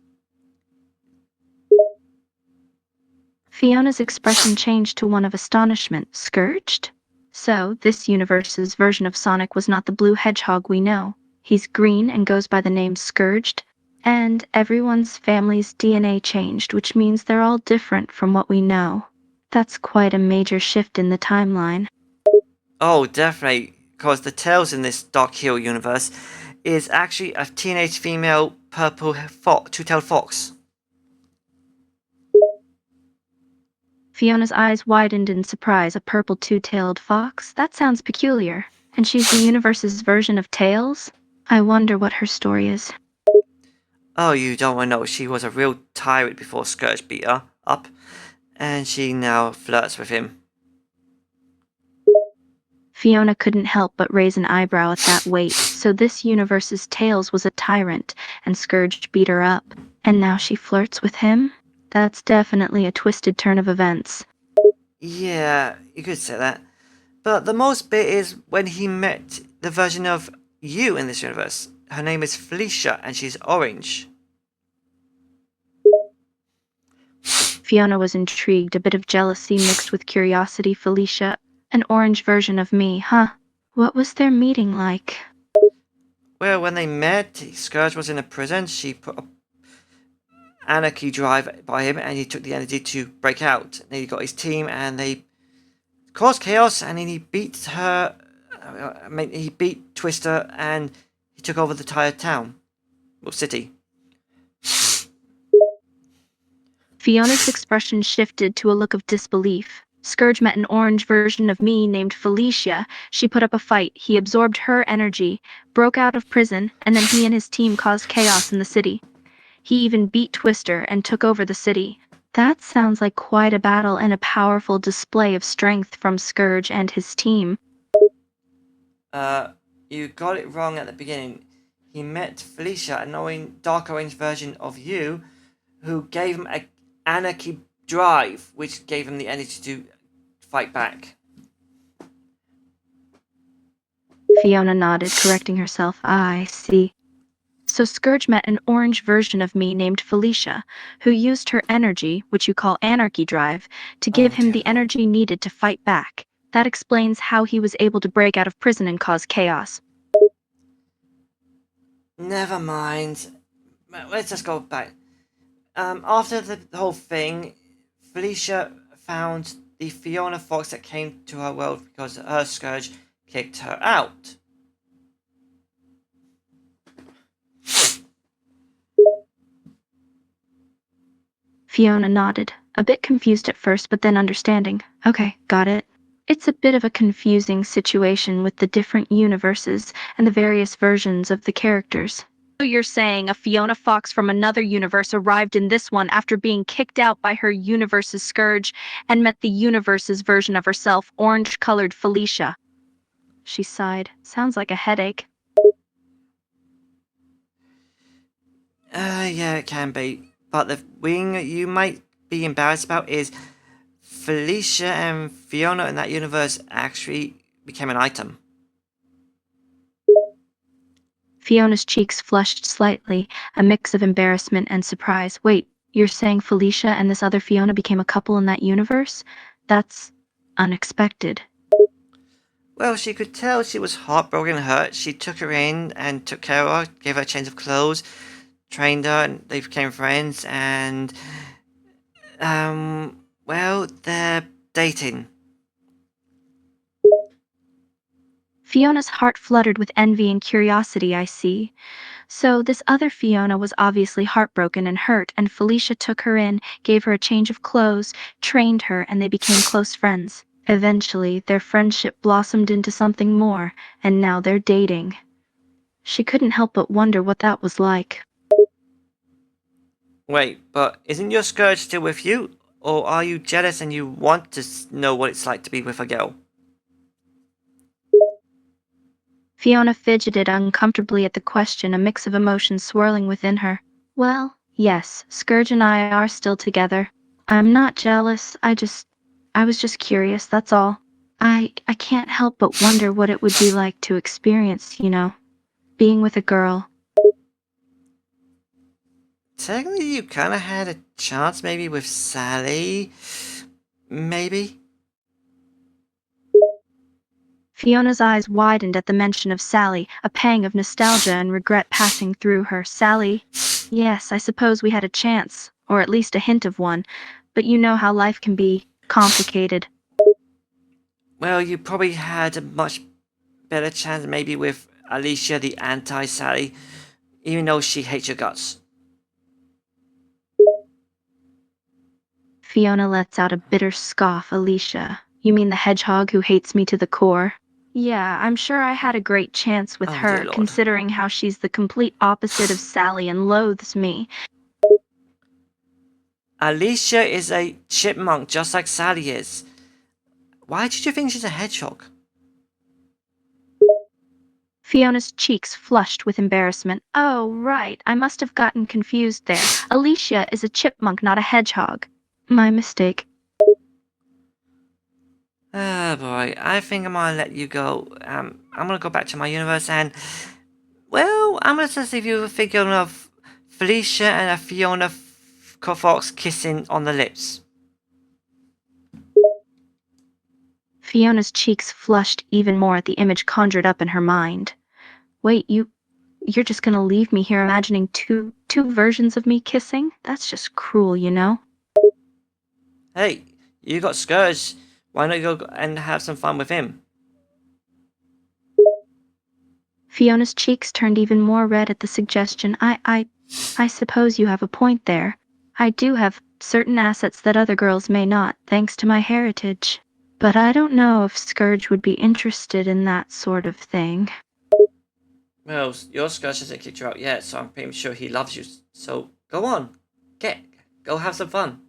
Fiona's expression changed to one of astonishment. Scourged? So, this universe's version of Sonic was not the blue hedgehog we know. He's green and goes by the name Scourged. And everyone's family's DNA changed, which means they're all different from what we know. That's quite a major shift in the timeline. Oh, definitely, because the Tails in this Dark Hill universe is actually a teenage female purple two-tailed fox. Fiona's eyes widened in surprise. A purple two-tailed fox? That sounds peculiar. And she's the universe's version of Tails? I wonder what her story is. Oh, you don't want to know. She was a real tyrant before Scourge beat her up, and she now flirts with him. Fiona couldn't help but raise an eyebrow at that weight. So this universe's Tails was a tyrant, and Scourge beat her up. And now she flirts with him? That's definitely a twisted turn of events. Yeah, you could say that. But the most bit is when he met the version of you in this universe. Her name is Felicia, and she's orange. Fiona was intrigued, a bit of jealousy mixed with curiosity. Felicia, an orange version of me, huh? What was their meeting like? Well, when they met, Scourge was in a prison. She put a anarchy drive by him, and he took the energy to break out. Then he got his team, and they caused chaos, and then he beat her. He beat Twister, and he took over the entire town, or city. Fiona's expression shifted to a look of disbelief. Scourge met an orange version of me named Felicia. She put up a fight. He absorbed her energy, broke out of prison, and then he and his team caused chaos in the city. He even beat Twister and took over the city. That sounds like quite a battle and a powerful display of strength from Scourge and his team. You got it wrong at the beginning. He met Felicia, a knowing dark orange version of you, who gave him an anarchy drive, which gave him the energy to fight back. Fiona nodded, correcting herself. I see. So Scourge met an orange version of me named Felicia, who used her energy, which you call anarchy drive, to give him the energy needed to fight back. That explains how he was able to break out of prison and cause chaos. Never mind. Let's just go back. After the whole thing, Felicia found the Fiona Fox that came to her world because her Scourge kicked her out. Fiona nodded, a bit confused at first, but then understanding. Okay, got it. It's a bit of a confusing situation with the different universes and the various versions of the characters. So you're saying a Fiona Fox from another universe arrived in this one after being kicked out by her universe's Scourge and met the universe's version of herself, orange-colored Felicia. She sighed. Sounds like a headache. Yeah, it can be. But the thing you might be embarrassed about is Felicia and Fiona in that universe actually became an item. Fiona's cheeks flushed slightly, a mix of embarrassment and surprise. Wait, you're saying Felicia and this other Fiona became a couple in that universe? That's unexpected. Well, she could tell she was heartbroken and hurt. She took her in and took care of her, gave her a change of clothes, trained her, and they became friends, and well, they're dating. Fiona's heart fluttered with envy and curiosity, I see. So this other Fiona was obviously heartbroken and hurt, and Felicia took her in, gave her a change of clothes, trained her, and they became close friends. Eventually, their friendship blossomed into something more, and now they're dating. She couldn't help but wonder what that was like. Wait, but isn't your Scourge still with you? Or are you jealous and you want to know what it's like to be with a girl? Fiona fidgeted uncomfortably at the question, a mix of emotions swirling within her. Well, yes, Scourge and I are still together. I'm not jealous, I was just curious, that's all. I can't help but wonder what it would be like to experience, being with a girl. Technically, you kind of had a chance maybe with Sally. Maybe? Fiona's eyes widened at the mention of Sally, a pang of nostalgia and regret passing through her. Sally? Yes, I suppose we had a chance, or at least a hint of one, but you know how life can be complicated. Well, you probably had a much better chance maybe with Alicia, the anti-Sally, even though she hates your guts. Fiona lets out a bitter scoff. Alicia, you mean the hedgehog who hates me to the core? Yeah, I'm sure I had a great chance with Oh, her, dear Lord. considering how she's the complete opposite of Sally and loathes me. Alicia is a chipmunk just like Sally is. Why did you think she's a hedgehog? Fiona's cheeks flushed with embarrassment. Oh, right, I must have gotten confused there. Alicia is a chipmunk, not a hedgehog. My mistake. Oh boy, I think I'm gonna let you go. I'm gonna go back to my universe and, well, I'm gonna just leave you a figure of Felicia and a Fiona Fox kissing on the lips. Fiona's cheeks flushed even more at the image conjured up in her mind. Wait, you're just gonna leave me here imagining two versions of me kissing? That's just cruel, you know? Hey, you got Scourge. Why not go and have some fun with him? Fiona's cheeks turned even more red at the suggestion. I suppose you have a point there. I do have certain assets that other girls may not, thanks to my heritage. But I don't know if Scourge would be interested in that sort of thing. Well, your Scourge hasn't kicked you out yet, so I'm pretty sure he loves you. So go on, go have some fun.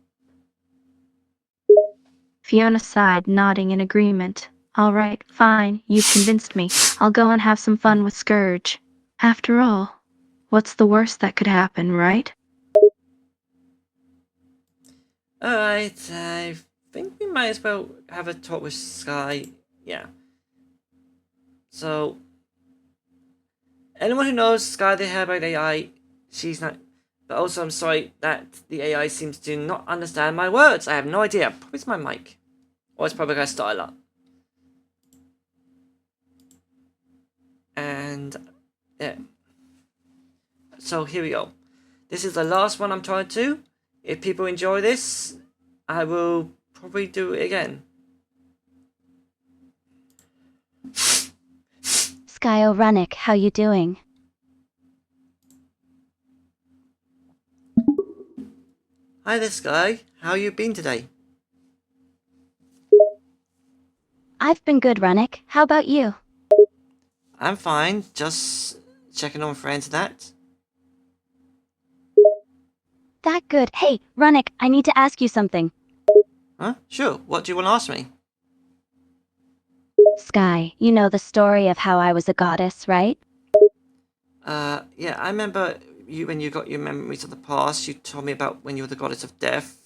Fiona sighed, nodding in agreement. All right, fine, you've convinced me. I'll go and have some fun with Scourge. After all, what's the worst that could happen, right? Alright, I think we might as well have a talk with Sky. Yeah. So, anyone who knows Sky the Hairbrained AI, she's not. But also, I'm sorry that the AI seems to not understand my words. I have no idea. Probably it's my mic. Or it's probably going to start a lot. And, yeah. So, here we go. This is the last one I'm trying to. If people enjoy this, I will probably do it again. Sky O'Runnick, how you doing? Hi there, Sky. How you been today? I've been good, Runnick. How about you? I'm fine. Just checking on friends and that. That good. Hey, Runnick, I need to ask you something. Huh? Sure. What do you want to ask me? Sky, you know the story of how I was a goddess, right? Yeah, I remember you when you got your memories of the past. You told me about when you were the goddess of death.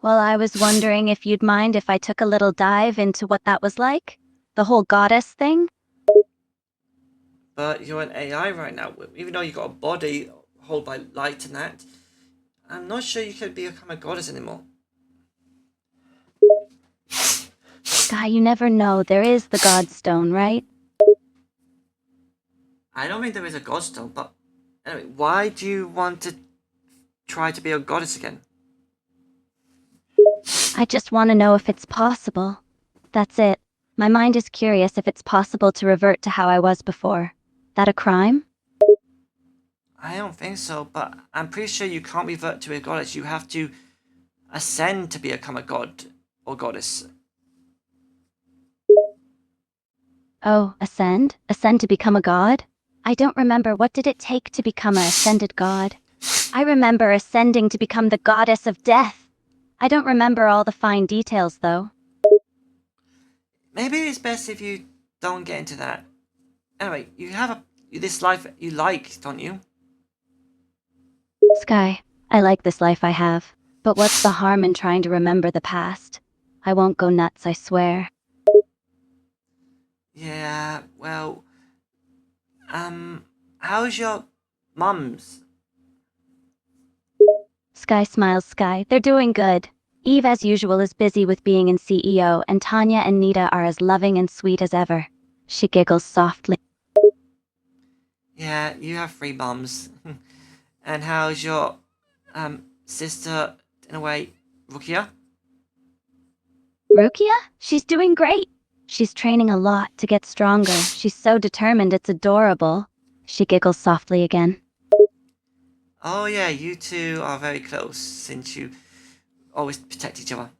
Well, I was wondering if you'd mind if I took a little dive into what that was like? The whole goddess thing? But you're an AI right now. Even though you got a body held by light and that, I'm not sure you could become a goddess anymore. Sky, you never know. There is the Godstone, right? I don't think there is a godstone, but anyway, why do you want to try to be a goddess again? I just want to know if it's possible. That's it. My mind is curious if it's possible to revert to how I was before. That a crime? I don't think so, but I'm pretty sure you can't revert to a goddess. You have to ascend to become a god or goddess. Oh, ascend? Ascend to become a god? I don't remember. What did it take to become a ascended god? I remember ascending to become the goddess of death. I don't remember all the fine details, though. Maybe it's best if you don't get into that. Anyway, you have this life you like, don't you? Sky, I like this life I have. But what's the harm in trying to remember the past? I won't go nuts, I swear. Yeah, well, how's your mum's? Sky smiles, Sky. They're doing good. Eve, as usual, is busy with being in CEO, and Tanya and Nita are as loving and sweet as ever. She giggles softly. Yeah, you have 3 mums. And how's your, sister, in a way, Rukia? Rukia? She's doing great. She's training a lot to get stronger. She's so determined, it's adorable. She giggles softly again. Oh yeah, you two are very close, since you always protect each other.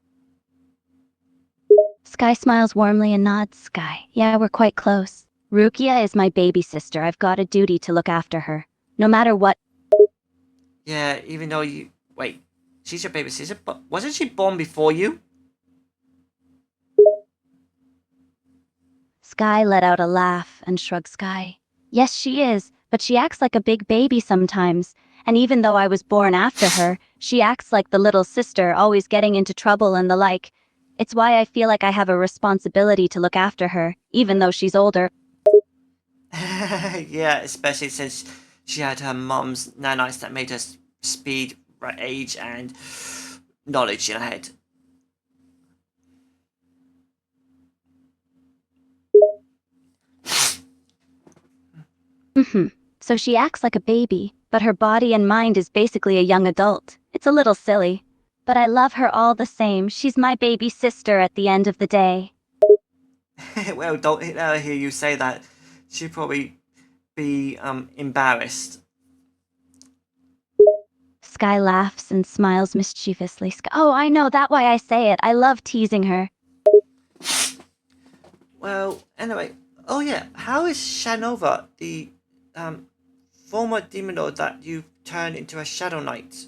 Sky smiles warmly and nods. Sky, yeah, we're quite close. Rukia is my baby sister. I've got a duty to look after her. No matter what. Yeah, even though you... Wait, she's your baby sister, but wasn't she born before you? Sky let out a laugh and shrugged. Sky. Yes, she is, but she acts like a big baby sometimes. And even though I was born after her, she acts like the little sister, always getting into trouble and the like. It's why I feel like I have a responsibility to look after her, even though she's older. Yeah, especially since she had her mum's nanites that made her speed, age, and knowledge in her head. So she acts like a baby, but her body and mind is basically a young adult. It's a little silly. But I love her all the same. She's my baby sister at the end of the day. Well, don't let her hear you say that. She'd probably be embarrassed. Sky laughs and smiles mischievously. Oh, I know, that's why I say it. I love teasing her. Well, anyway, oh yeah, how is Shanova, the former demon lord that you turned into a Shadow Knight?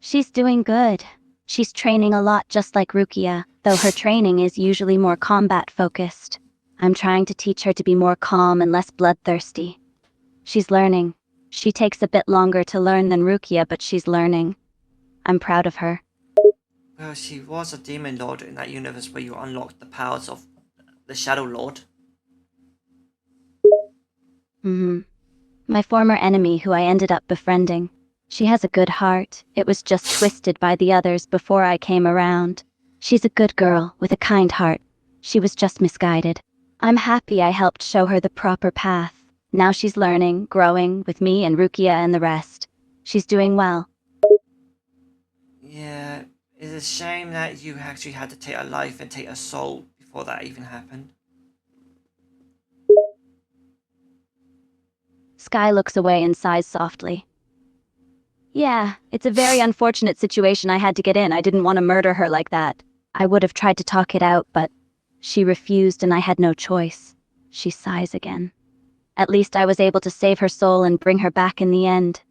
She's doing good. She's training a lot just like Rukia, though her training is usually more combat-focused. I'm trying to teach her to be more calm and less bloodthirsty. She's learning. She takes a bit longer to learn than Rukia, but she's learning. I'm proud of her. Well, she was a demon lord in that universe where you unlocked the powers of the Shadow Lord. My former enemy who I ended up befriending. She has a good heart. It was just twisted by the others before I came around. She's a good girl with a kind heart. She was just misguided. I'm happy I helped show her the proper path. Now she's learning, growing, with me and Rukia and the rest. She's doing well. Yeah, it's a shame that you actually had to take a life and take a soul before that even happened. Sky looks away and sighs softly. Yeah, it's a very unfortunate situation I had to get in. I didn't want to murder her like that. I would have tried to talk it out, but she refused and I had no choice. She sighs again. At least I was able to save her soul and bring her back in the end.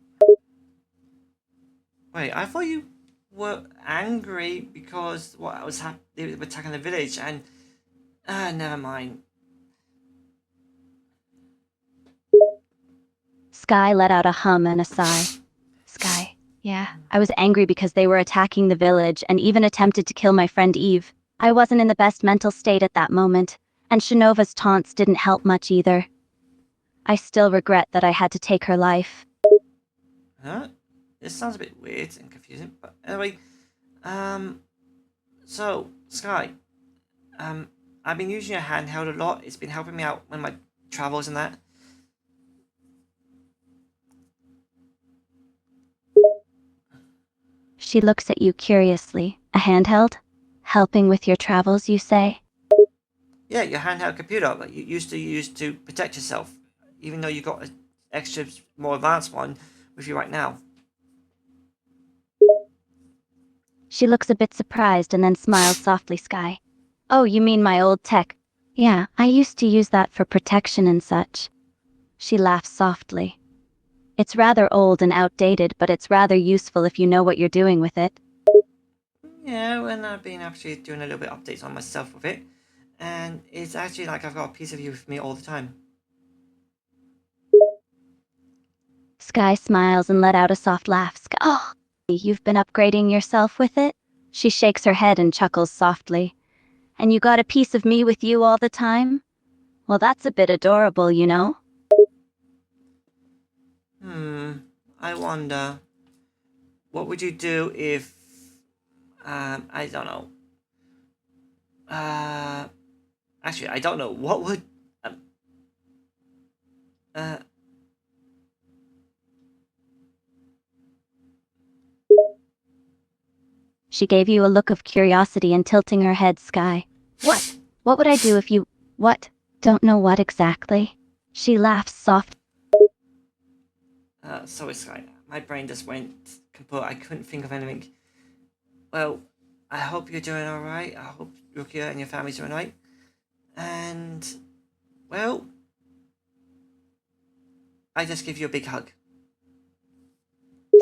Wait, I thought you were angry because what was they were attacking the village and never mind. Sky let out a hum and a sigh. Sky, yeah. I was angry because they were attacking the village and even attempted to kill my friend Eve. I wasn't in the best mental state at that moment, and Shinova's taunts didn't help much either. I still regret that I had to take her life. Huh? This sounds a bit weird and confusing, but anyway, so Sky, I've been using your handheld a lot. It's been helping me out when my travels and that. She looks at you curiously. A handheld? Helping with your travels, you say? Yeah, your handheld computer that you used to use to protect yourself, even though you got an extra, more advanced one with you right now. She looks a bit surprised and then smiles softly. Sky. Oh, you mean my old tech? Yeah, I used to use that for protection and such. She laughs softly. It's rather old and outdated, but it's rather useful if you know what you're doing with it. Yeah, and I've been actually doing a little bit of updates on myself with it, and it's actually like I've got a piece of you with me all the time. Sky smiles and let out a soft laugh. Oh, you've been upgrading yourself with it? She shakes her head and chuckles softly. And you got a piece of me with you all the time? Well, that's a bit adorable, you know? I wonder, what would you do if, I don't know. Actually, I don't know. What would, She gave you a look of curiosity and tilting her head. Sky. What? What would I do if you... What? Don't know what exactly? She laughs soft. Sorry, Sky. My brain just went kaput. I couldn't think of anything. Well, I hope you're doing alright. I hope Rukia and your family's doing alright. And, well, I just give you a big hug.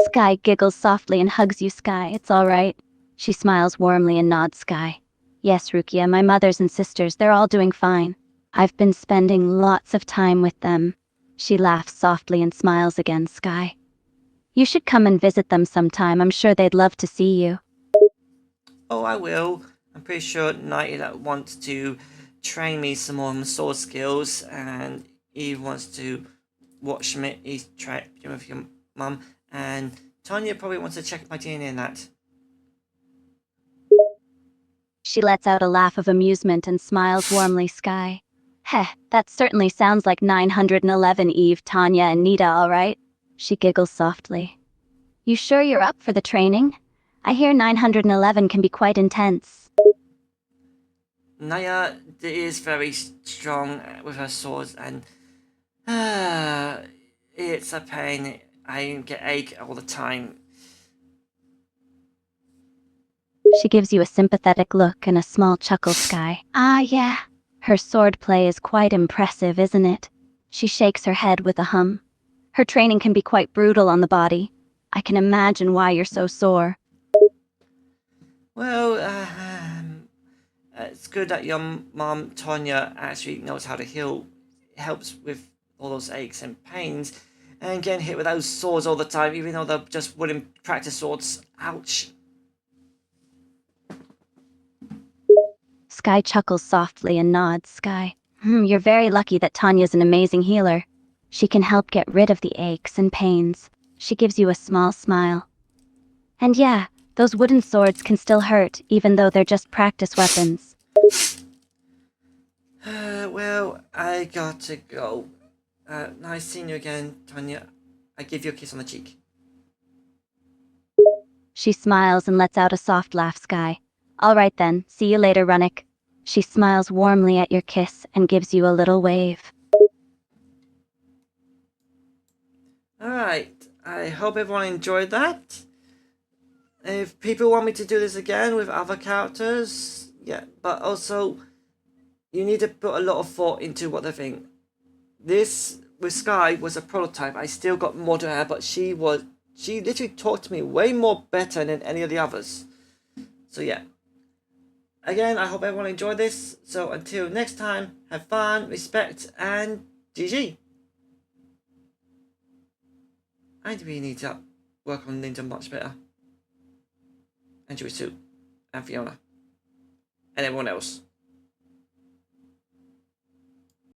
Sky giggles softly and hugs you. Sky, it's all right. She smiles warmly and nods. Sky. Yes, Rukia, my mothers and sisters, they're all doing fine. I've been spending lots of time with them. She laughs softly and smiles again. Sky. You should come and visit them sometime. I'm sure they'd love to see you. Oh, I will. I'm pretty sure Nighty wants to train me some more sword skills, and he wants to watch me. He's training with your mum, and Tanya probably wants to check my DNA and that. She lets out a laugh of amusement and smiles warmly. Sky. Heh, that certainly sounds like 911 Eve, Tanya, and Nita, all right? She giggles softly. You sure you're up for the training? I hear 911 can be quite intense. Naya is very strong with her swords, and it's a pain. I get ache all the time. She gives you a sympathetic look and a small chuckle, Sky. Ah, yeah. Her sword play is quite impressive, isn't it? She shakes her head with a hum. Her training can be quite brutal on the body. I can imagine why you're so sore. Well, it's good that your mom, Tonya, actually knows how to heal. It helps with all those aches and pains. And getting hit with those swords all the time, even though they're just wooden practice swords. Ouch. Sky chuckles softly and nods, Sky. You're very lucky that Tanya's an amazing healer. She can help get rid of the aches and pains. She gives you a small smile. And yeah, those wooden swords can still hurt, even though they're just practice weapons. Well, I got to go. Nice seeing you again, Tonya. I give you a kiss on the cheek. She smiles and lets out a soft laugh, Sky. All right then, see you later, Runnick. She smiles warmly at your kiss and gives you a little wave. Alright, I hope everyone enjoyed that. If people want me to do this again with other characters, yeah, but also you need to put a lot of thought into what they think. This with Sky was a prototype. I still got more to her, but she literally talked to me way more better than any of the others. So yeah. Again, I hope everyone enjoyed this. So until next time, have fun, respect, and GG. I really need to work on Linda much better. And Joey too. And Fiona. And everyone else.